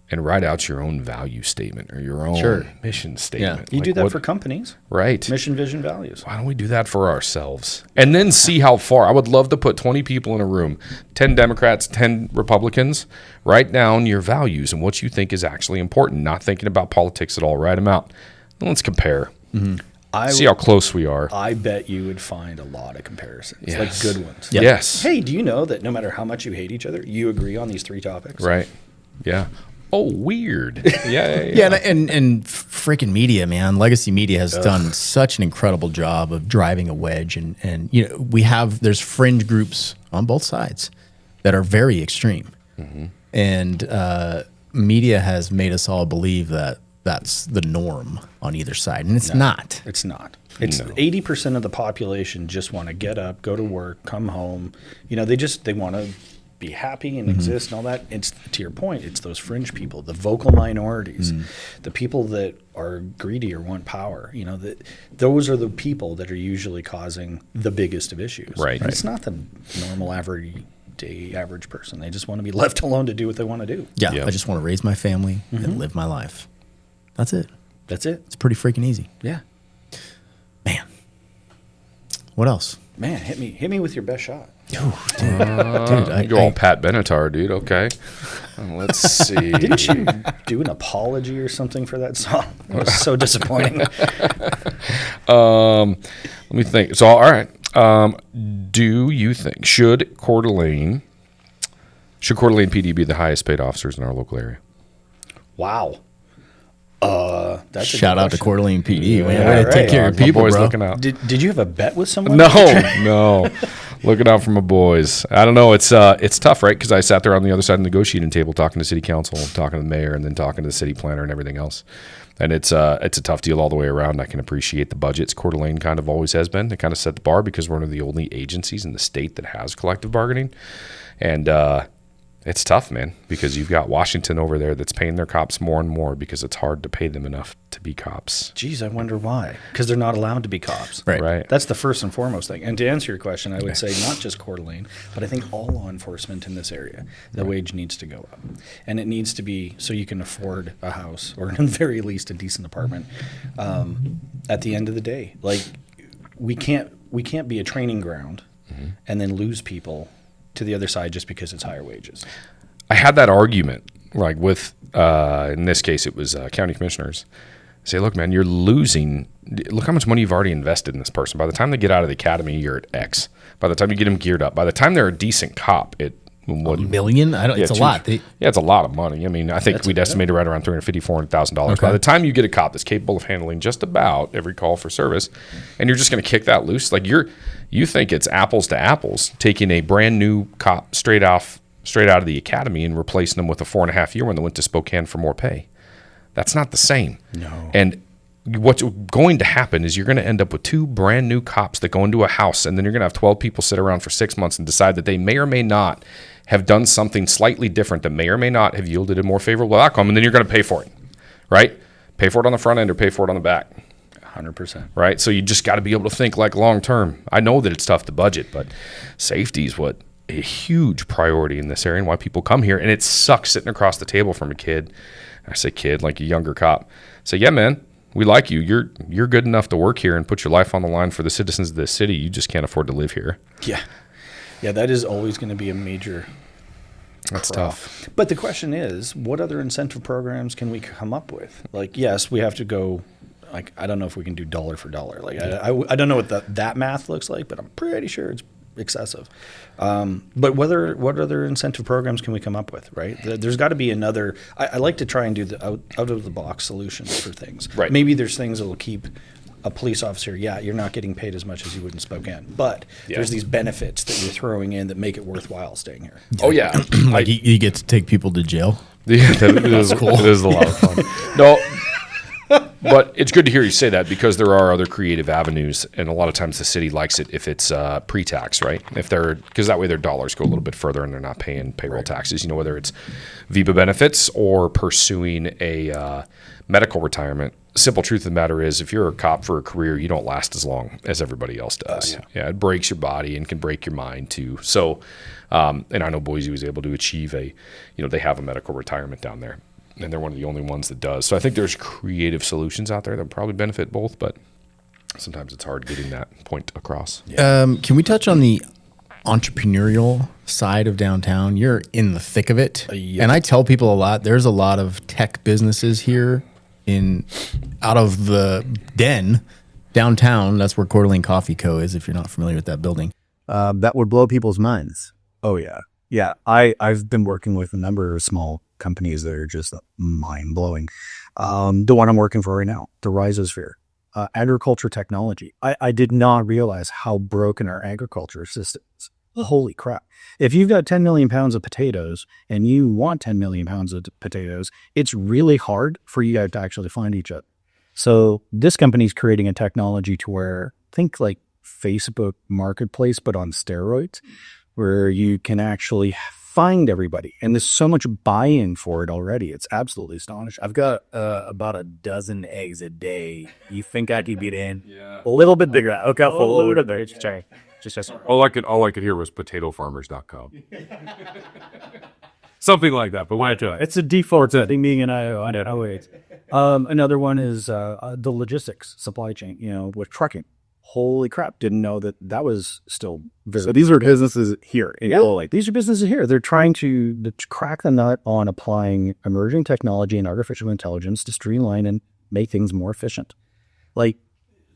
and write out your own value statement or your own mission statement? You do that for companies. Right. Mission, vision, values. Why don't we do that for ourselves? And then see how far. I would love to put 20 people in a room, 10 Democrats, 10 Republicans. Write down your values and what you think is actually important, not thinking about politics at all. Write them out. Then let's compare. See how close we are. I bet you would find a lot of comparisons, like good ones. Yep. Yes. Hey, do you know that no matter how much you hate each other, you agree on these 3 topics? Right. Yeah. Oh, weird. Yeah, and freaking media, man. Legacy media has done such an incredible job of driving a wedge, and you know, there's fringe groups on both sides that are very extreme, and media has made us all believe that that's the norm on either side, and it's not. It's not. It's 80% of the population just want to get up, go to work, come home. You know, they want to be happy and exist and all that. It's, to your point, it's those fringe people, the vocal minorities, the people that are greedy or want power. You know, those are the people that are usually causing the biggest of issues. Right. And it's not the normal average person. They just want to be left alone to do what they want to do. Yeah, I just want to raise my family and live my life. That's it. That's it. It's pretty freaking easy. Yeah. Man. What else? Man, hit me with your best shot. Dude, I go all Pat Benatar, dude. Okay. Let's see. Didn't you do an apology or something for that song? It was so disappointing. Let me think. So, all right. Do you think should Coeur d'Alene PD be the highest paid officers in our local area? Wow. That's shout out to Coeur d'Alene PD. Man, Yeah, way to take care of My people, boys bro. looking out. Did you have a bet with someone? No. Looking out for my boys. I don't know. It's tough, right? Because I sat there on the other side of the negotiating table talking to city council, talking to the mayor, and then talking to the city planner and everything else. And it's a tough deal all the way around. I can appreciate the budgets. Coeur d'Alene kind of always has been. They kind of set the bar because we're one of the only agencies in the state that has collective bargaining. And it's tough, man, because you've got Washington over there that's paying their cops more and more because it's hard to pay them enough to be cops. Geez, I wonder why. Because they're not allowed to be cops. Right. That's the first and foremost thing. And to answer your question, I would say not just Coeur d'Alene, but I think all law enforcement in this area, the wage needs to go up. And it needs to be so you can afford a house or at the very least a decent apartment. At the end of the day, like we can't be a training ground and then lose people to the other side just because it's higher wages. I had that argument, like with, in this case, it was county commissioners. Say, look, man, you're losing. Look how much money you've already invested in this person. By the time they get out of the academy, you're at X. By the time you get them geared up, by the time they're a decent cop, $1 million? It's a lot. It's a lot of money. I mean, I think we'd estimate right around $350,000, $400,000. Okay. By the time you get a cop that's capable of handling just about every call for service, and you're just going to kick that loose, like you think it's apples to apples, taking a brand new cop straight out of the academy and replacing them with a 4.5-year one that went to Spokane for more pay. That's not the same. No. And what's going to happen is you're going to end up with 2 brand new cops that go into a house, and then you're going to have 12 people sit around for 6 months and decide that they may or may not have done something slightly different that may or may not have yielded a more favorable outcome, and then you're going to pay for it, right? Pay for it on the front end or pay for it on the back. 100%. Right? So you just got to be able to think like long term. I know that it's tough to budget, but safety is what a huge priority in this area and why people come here. And it sucks sitting across the table from a kid. I say kid, like a younger cop. Say, yeah, man, we like you. You're good enough to work here and put your life on the line for the citizens of this city. You just can't afford to live here. Yeah. Yeah, that is always going to be a major That's tough. But the question is, what other incentive programs can we come up with? Like, yes, we have to go. Like, I don't know if we can do dollar for dollar. Like, I don't know what that math looks like, but I'm pretty sure it's excessive. But what other incentive programs can we come up with, right? There's got to be another. I like to try and do the out of the box solutions for things. Right. Maybe there's things that will keep a police officer. Yeah, you're not getting paid as much as you would in Spokane, but there's these benefits that you're throwing in that make it worthwhile staying here. Oh yeah, Like you get to take people to jail. Yeah, that is cool. It is a lot of fun. No. But it's good to hear you say that because there are other creative avenues, and a lot of times the city likes it if it's pre-tax, right? Because that way their dollars go a little bit further and they're not paying payroll taxes. You know, whether it's VIPA benefits or pursuing a medical retirement. Simple truth of the matter is, if you're a cop for a career, you don't last as long as everybody else does. Yeah, it breaks your body and can break your mind too. So, and I know Boise was able to achieve they have a medical retirement down there. And they're one of the only ones that does. So I think there's creative solutions out there that probably benefit both, but sometimes it's hard getting that point across. Can we touch on the entrepreneurial side of downtown? You're in the thick of it. Yep. And I tell people a lot, there's a lot of tech businesses here out of the den downtown. That's where Coeur d'Alene Coffee Co. is, if you're not familiar with that building. That would blow people's minds. Oh, yeah. Yeah, I've been working with a number of small companies that are just mind-blowing. The one I'm working for right now, the Rhizosphere, agriculture technology. I did not realize how broken our agriculture system is. Holy crap. If you've got 10 million pounds of potatoes and you want 10 million pounds of potatoes, it's really hard for you guys to actually find each other. So this company's creating a technology to where, think like Facebook Marketplace, but on steroids, where you can actually find everybody. And there's so much buy-in for it already. It's absolutely astonishing. I've got about a dozen eggs a day. You think I could get in? Yeah. A little bit bigger. Okay, a little bit. Sorry. Just all I could hear was potatofarmers.com. Something like that, but why not? It's a default thing, and I don't know. Another one is the logistics supply chain, with trucking. holy crap, didn't know that was still very. So these are businesses here. These are businesses here. They're trying to crack the nut on applying emerging technology and artificial intelligence to streamline and make things more efficient. Like,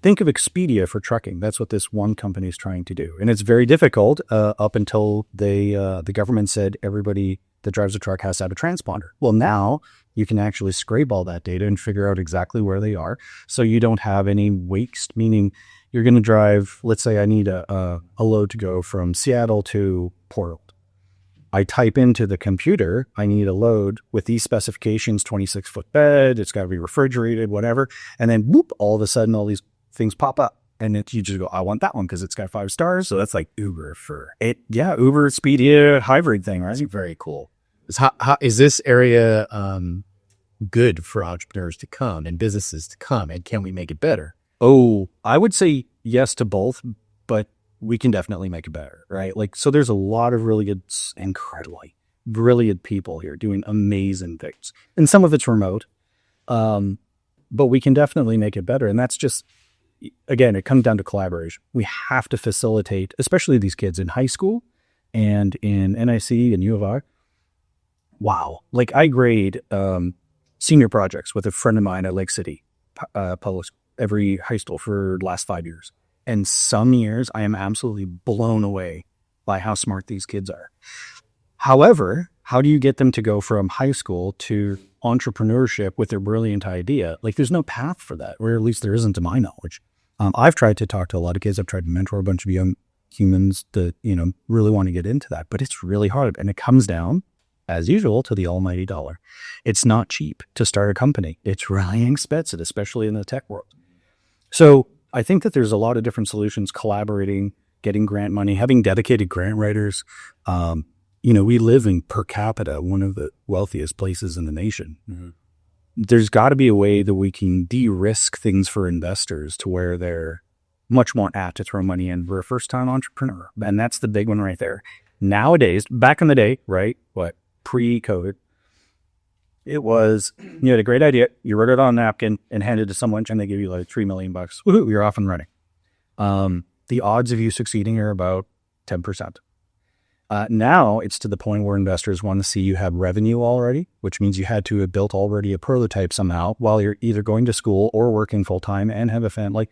think of Expedia for trucking. That's what this one company is trying to do. And it's very difficult up until the government said everybody that drives a truck has to have a transponder. Well, now you can actually scrape all that data and figure out exactly where they are. So you don't have any waste, meaning you're going to drive, let's say I need a load to go from Seattle to Portland. I type into the computer, I need a load with these specifications, 26-foot bed, it's got to be refrigerated, whatever. And then whoop, all of a sudden all these things pop up. And you just go, I want that one because it's got 5 stars. So that's like Uber for it. Yeah, Uber, Expedia, hybrid thing, right? Very cool. How is this area good for entrepreneurs to come and businesses to come? And can we make it better? Oh, I would say yes to both, but we can definitely make it better, right? Like, so there's a lot of really good, incredibly brilliant people here doing amazing things. And some of it's remote, but we can definitely make it better. And that's just, again, it comes down to collaboration. We have to facilitate, especially these kids in high school and in NIC and U of I. Wow. Like, I grade senior projects with a friend of mine at Lake City Public every high school for the last 5 years. And some years I am absolutely blown away by how smart these kids are. However, how do you get them to go from high school to entrepreneurship with their brilliant idea? Like, there's no path for that, or at least there isn't to my knowledge. I've tried to talk to a lot of kids. I've tried to mentor a bunch of young humans that, really want to get into that, but it's really hard. And it comes down, as usual, to the almighty dollar. It's not cheap to start a company. It's really expensive, especially in the tech world. So I think that there's a lot of different solutions, collaborating, getting grant money, having dedicated grant writers. We live in per capita, one of the wealthiest places in the nation. Mm-hmm. There's got to be a way that we can de-risk things for investors to where they're much more apt to throw money in for a first-time entrepreneur. And that's the big one right there. Nowadays, back in the day, right, pre-COVID, it was, you had a great idea, you wrote it on a napkin and handed it to someone, and they give you like $3 million. Woohoo, you're off and running. The odds of you succeeding are about 10%. Now it's to the point where investors want to see you have revenue already, which means you had to have built already a prototype somehow while you're either going to school or working full-time and have a family. Like,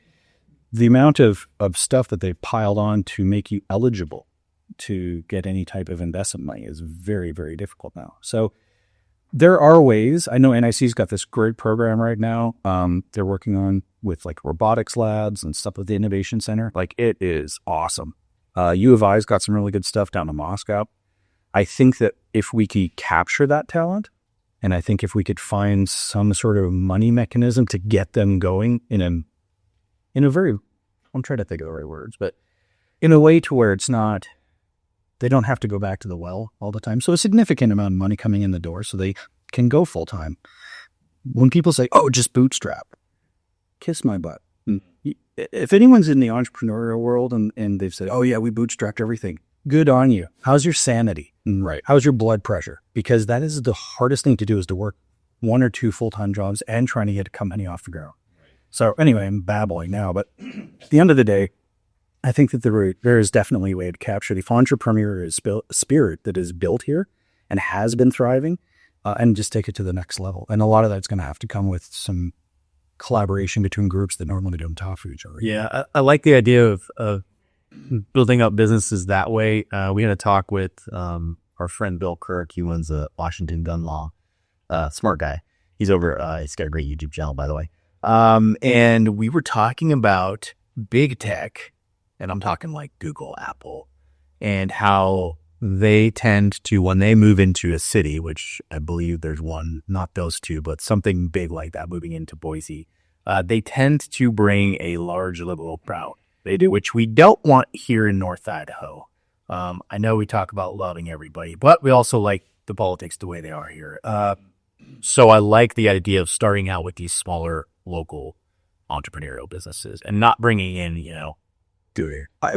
the amount of stuff that they've piled on to make you eligible to get any type of investment money is very, very difficult now. So there are ways. I know NIC's got this great program right now. They're working on with like robotics labs and stuff with the Innovation Center. Like, it is awesome. U of I's got some really good stuff down in Moscow. I think that if we could capture that talent, and I think if we could find some sort of money mechanism to get them going in a very, I'm trying to think of the right words, but in a way to where it's not, they don't have to go back to the well all the time. So a significant amount of money coming in the door so they can go full time. When people say, oh, just bootstrap, kiss my butt. If anyone's in the entrepreneurial world and they've said, oh yeah, we bootstrapped everything, good on you. How's your sanity? Right. How's your blood pressure? Because that is the hardest thing to do, is to work 1 or 2 full-time jobs and trying to get a company off the ground. So anyway, I'm babbling now, but at the end of the day, I think that there is definitely a way to capture the entrepreneurial spirit that is built here and has been thriving, and just take it to the next level. And a lot of that's going to have to come with some collaboration between groups that normally don't talk to each other. Yeah, I like the idea of building up businesses that way. We had a talk with our friend Bill Kirk. He runs a Washington Gun Law. Smart guy. He's over. He's got a great YouTube channel, by the way. And we were talking about big tech. And I'm talking like Google, Apple, and how they tend to, when they move into a city, which I believe there's one, not those two, but something big like that moving into Boise, they tend to bring a large liberal crowd. They do, which we don't want here in North Idaho. I know we talk about loving everybody, but we also like the politics the way they are here. So I like the idea of starting out with these smaller local entrepreneurial businesses and not bringing in,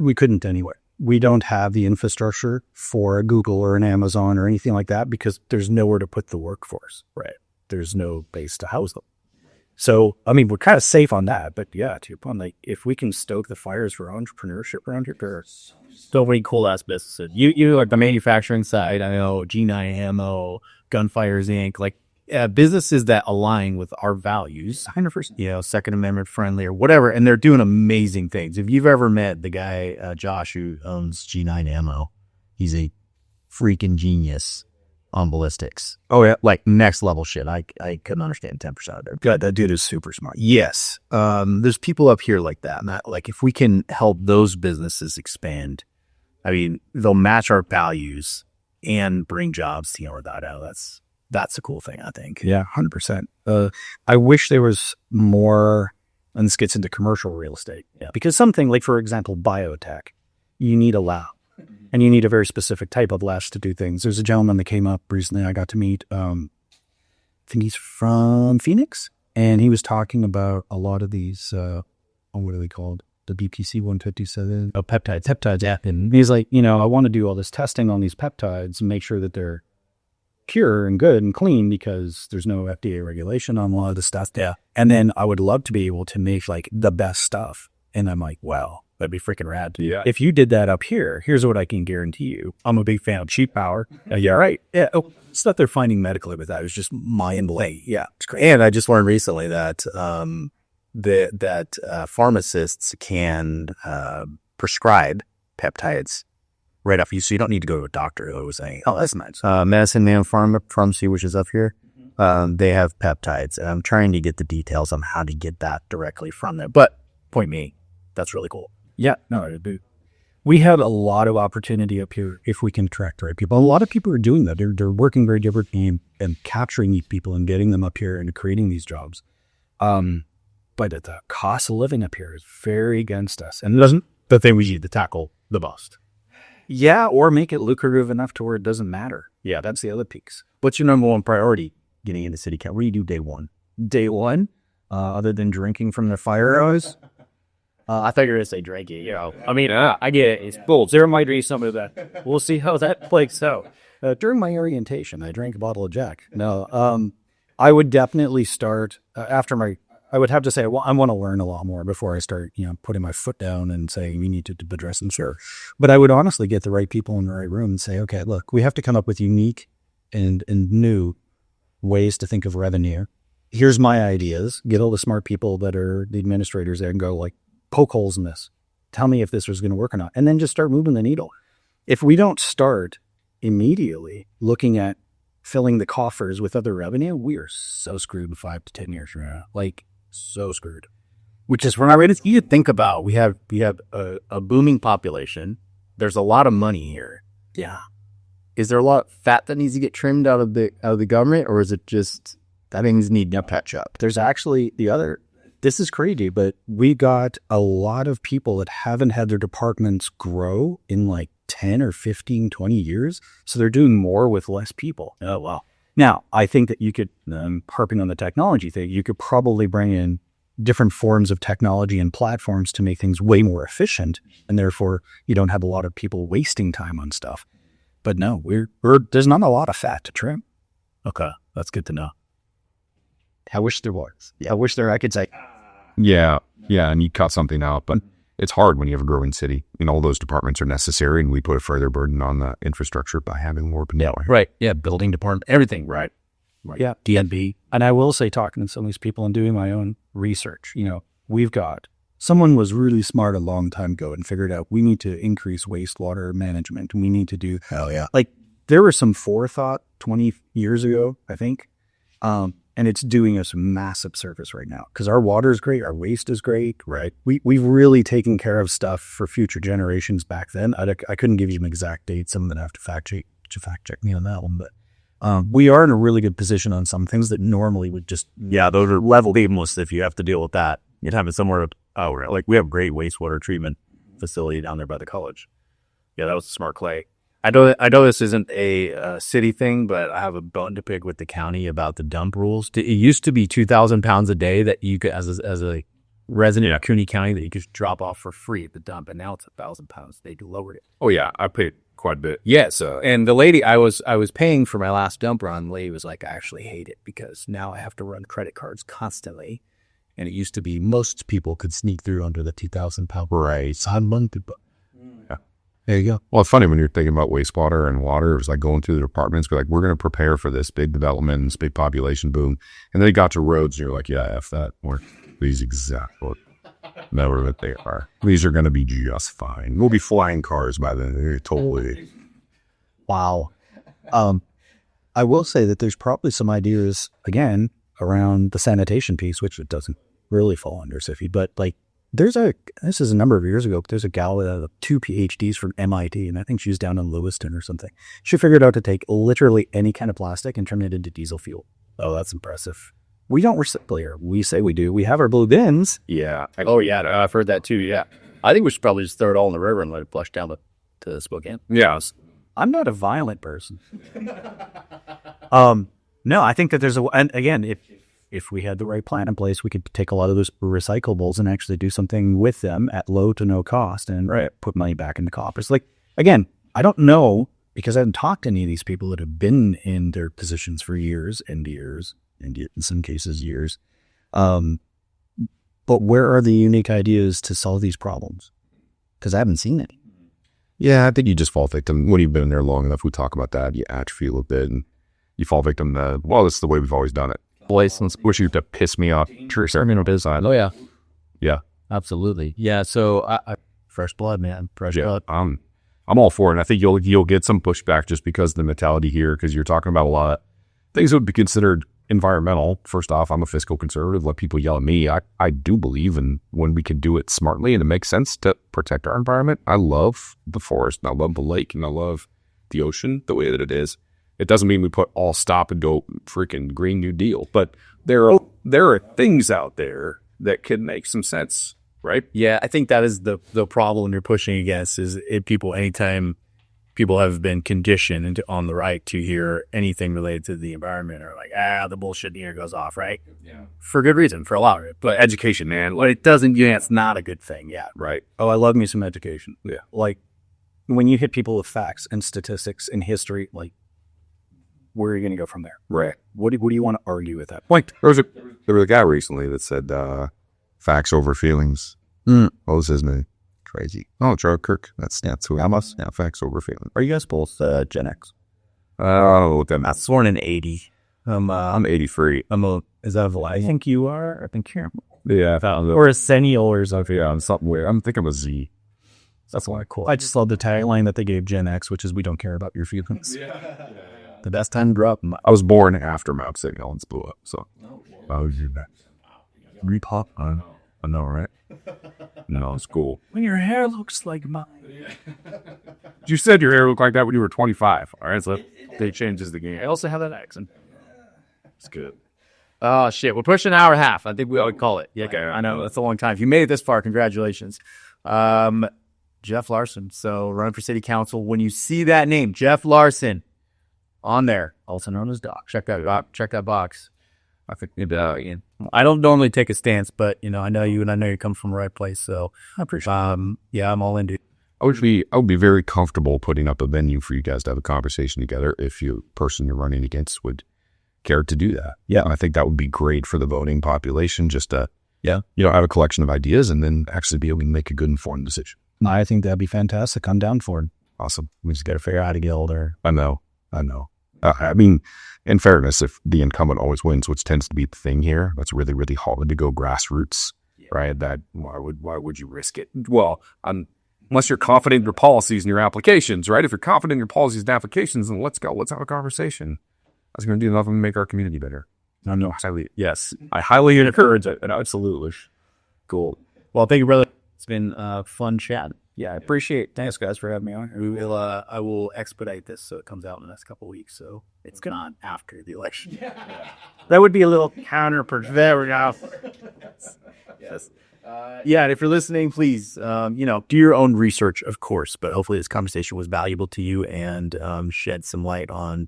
We couldn't anywhere. We don't have the infrastructure for a Google or an Amazon or anything like that because there's nowhere to put the workforce. Right. There's no base to house them. So, I mean, we're kind of safe on that. But yeah, to your point, like if we can stoke the fires for entrepreneurship around here, there's So many cool ass businesses. You like the manufacturing side. I know G9 Ammo, Gunfires Inc. Like businesses that align with our values. 100%. Second Amendment friendly or whatever, and they're doing amazing things. If you've ever met the guy Josh who owns G9 Ammo, he's a freaking genius on ballistics. Oh, yeah. Like next level shit. I couldn't understand 10% of their. God, that dude is super smart. Yes, there's people up here like that. And that, like, if we can help those businesses expand, I mean, they'll match our values and bring jobs to North Idaho. That's a cool thing, I think. Yeah, 100%. I wish there was more, and this gets into commercial real estate. Yeah. Because something like, for example, biotech, you need a lab. And you need a very specific type of labs to do things. There's a gentleman that came up recently I got to meet. I think he's from Phoenix. And he was talking about a lot of these, what are they called? The BPC 157. Oh, peptides. Yeah. And he's like, I want to do all this testing on these peptides and make sure that they're pure and good and clean because there's no FDA regulation on a lot of the stuff. Yeah. And then I would love to be able to make like the best stuff. And I'm like, wow, that'd be freaking rad. Yeah. If you did that up here, here's what I can guarantee you. I'm a big fan of cheap power. Yeah, right. Yeah. Oh, stuff they're finding medically with that is just mind-blowing. Yeah, it's great. And I just learned recently that pharmacists can prescribe peptides right off you, so you don't need to go to a doctor. I was saying, Oh, that's nice. Medicine Man Pharmacy, which is up here, they have peptides, and I'm trying to get the details on how to get that directly from them. But point me, that's really cool. Yeah, no, it'd be. We have a lot of opportunity up here if we can attract the right people. A lot of people are doing that. They're working very differently and capturing these people and getting them up here and creating these jobs. But the cost of living up here is very against us. And it doesn't, The thing we need to tackle the most. yeah, or make it lucrative enough to where it doesn't matter. Yeah, that's the other piece. What's your number one priority getting into city council? What do you do day one? Day one, other than drinking from the fire hose, I thought you were going to say drinking. I mean, I get it. It's bold. there might be some of that. We'll see how that plays out. During my orientation, I drank a bottle of Jack. No, I would definitely start after I would have to say, I want to learn a lot more before I start, putting my foot down and saying we need to address them. Sure. But I would honestly get the right people in the right room and say, okay, look, we have to come up with unique and new ways to think of revenue. Here's my ideas. Get all the smart people that are the administrators there and go like, poke holes in this. Tell me if this was going to work or not. And then just start moving the needle. If we don't start immediately looking at filling the coffers with other revenue, we are so screwed in 5 to 10 years from now. Like, so screwed. Which is when I read it, you think about we have a booming population. There's a lot of money here. Yeah. Is there a lot of fat that needs to get trimmed out of the government, or is it just that things need to patch up? There's actually this is crazy, but we got a lot of people that haven't had their departments grow in like 10 or 15, 20 years. So they're doing more with less people. Oh, wow. Now, I think that you could, harping on the technology thing, you could probably bring in different forms of technology and platforms to make things way more efficient. And therefore, you don't have a lot of people wasting time on stuff. But no, there's not a lot of fat to trim. Okay, that's good to know. I wish there was. Yeah, I could say. Yeah, and you cut something out, but it's hard when you have a growing city. All those departments are necessary, and we put a further burden on the infrastructure by having more people. Yeah, right. Yeah, building department, everything. Right. Yeah. DNB. And I will say, talking to some of these people and doing my own research, someone was really smart a long time ago and figured out we need to increase wastewater management. We need to do, hell yeah. Like there was some forethought 20 years ago, I think. And it's doing us a massive service right now because our water is great. Our waste is great. Right. We've really taken care of stuff for future generations back then. I couldn't give you an exact date. Some of them have to fact check me on that one. But we are in a really good position on some things that normally would just. Yeah, those are level aimless if you have to deal with that. You'd have it somewhere. Like we have great wastewater treatment facility down there by the college. Yeah, that was a smart clay. I know this isn't a city thing, but I have a bone to pick with the county about the dump rules. It used to be 2,000 pounds a day that you could, as a resident of Cooney County, that you could drop off for free at the dump, and now it's 1,000 pounds. They lowered it. Oh yeah, I paid quite a bit. Yeah. So, and the lady I was paying for my last dump run, the lady was like, I actually hate it because now I have to run credit cards constantly. And it used to be most people could sneak through under the 2,000 pound. Right. Yeah. There you go. Well, it's funny when you're thinking about wastewater and water. It was like going through the departments, be like, we're going to prepare for this big development, this big population boom. And then you got to roads, and you're like, yeah, F that. Or these exactly never that they are. These are going to be just fine. We'll be flying cars by then. Totally. Wow. I will say that there's probably some ideas, again, around the sanitation piece, which it doesn't really fall under SIFI, but like this is a number of years ago, there's a gal with 2 PhDs from MIT, and I think she was down in Lewiston or something. She figured out to take literally any kind of plastic and turn it into diesel fuel. Oh, that's impressive. We don't recycle here. We say we do. We have our blue bins. Yeah. Oh, yeah. I've heard that too. Yeah. I think we should probably just throw it all in the river and let it flush down to Spokane. Yeah. I'm not a violent person. No, I think that and again, if we had the right plan in place, we could take a lot of those recyclables and actually do something with them at low to no cost and put money back in the coffers. Like, again, I don't know because I haven't talked to any of these people that have been in their positions for years and years, and in some cases years. But where are the unique ideas to solve these problems? Because I haven't seen any. Yeah, I think you just fall victim. When you've been in there long enough, we talk about that. You atrophy a little bit, and you fall victim to, well, this is the way we've always done it. License. Wish you to piss me off. True. Oh, yeah. Yeah. Absolutely. Yeah. So, I fresh blood, man. Fresh blood. I'm all for it. And I think you'll get some pushback just because of the mentality here, because you're talking about a lot of things that would be considered environmental. First off, I'm a fiscal conservative. Let people yell at me. I do believe in when we can do it smartly and it makes sense to protect our environment. I love the forest and I love the lake and I love the ocean the way that it is. It doesn't mean we put all stop and go freaking Green New Deal, but there are things out there that could make some sense, right? Yeah, I think that is the problem you're pushing against is anytime people have been conditioned on the right to hear anything related to the environment are like, the bullshit here goes off, right? Yeah. For good reason, for a lot of it. But education, man, it's not a good thing yet. Right. Oh, I love me some education. Yeah. Like when you hit people with facts and statistics and history, like, where are you going to go from there? Right. What do you want to argue at that point? There was a guy recently that said facts over feelings. What was his name? Crazy. Oh, Charlie Kirk. That's who I must. Yeah, facts over feelings. Are you guys both Gen X? I don't know what that means. I was born in 80. I'm 83. Is that a lie? I think you are. I think you're. Yeah. Or a Sennial or something. Yeah, I'm something weird. I'm thinking of a Z. That's why cool. I just love the tagline that they gave Gen X, which is we don't care about your feelings. Yeah. The best time to drop them. I was born after Mount St. Helens blew up, so I was your next. Repop. I know, right? No, it's cool. When your hair looks like mine. You said your hair looked like that when you were 25. All right, so they changes the game. I also have that accent. It's good. Oh, shit. We're pushing an hour and a half. I think we ought call it. Yeah, okay. I know. That's a long time. If you made it this far, congratulations. Jeff Larson. So running for city council. When you see that name, Jeff Larson, on there, also known as Doc. Check that box. I think maybe I don't normally take a stance, but I know you and I know you come from the right place, so I appreciate it. Yeah, I'm all into it. I would be very comfortable putting up a venue for you guys to have a conversation together if the person you're running against would care to do that. Yeah, I think that would be great for the voting population, just to have a collection of ideas and then actually be able to make a good informed decision. I think that'd be fantastic. I'm down for it. Awesome. We just got to figure out how to get older. I know. I mean, in fairness, if the incumbent always wins, which tends to be the thing here, that's really, really hard to go grassroots, right? That why would you risk it? Well, unless you're confident in your policies and your applications, right? If you're confident in your policies and applications, then let's go. Let's have a conversation. That's going to do nothing to make our community better. No. I highly encourage it. Absolutely. Cool. Well, thank you, brother. It's been a fun chat. Yeah, I appreciate it. Thanks, guys, for having me on. I will expedite this so it comes out in the next couple of weeks. So it's not after the election. Yeah. That would be a little counterproductive. Yes. Yeah, and if you're listening, please, do your own research, of course. But hopefully, this conversation was valuable to you and shed some light on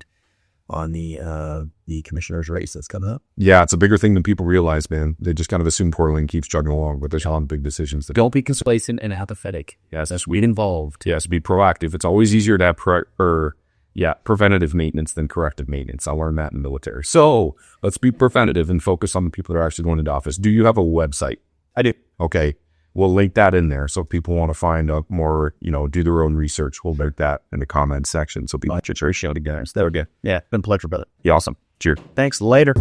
on the commissioner's race that's coming up. Yeah, it's a bigger thing than people realize, man. They just kind of assume Coeur d'Alene keeps chugging along, but there's a lot of big decisions. Don't be complacent and apathetic. Yes, Get involved. Yes, be proactive. It's always easier to have preventative maintenance than corrective maintenance. I learned that in the military. So let's be preventative and focus on the people that are actually going into office. Do you have a website? I do. Okay. We'll link that in there. So if people want to find out more, do their own research, we'll link that in the comment section. So people Show together. So that would good. Yeah, been a pleasure, brother. Yeah, awesome. Cheers. Thanks. Later.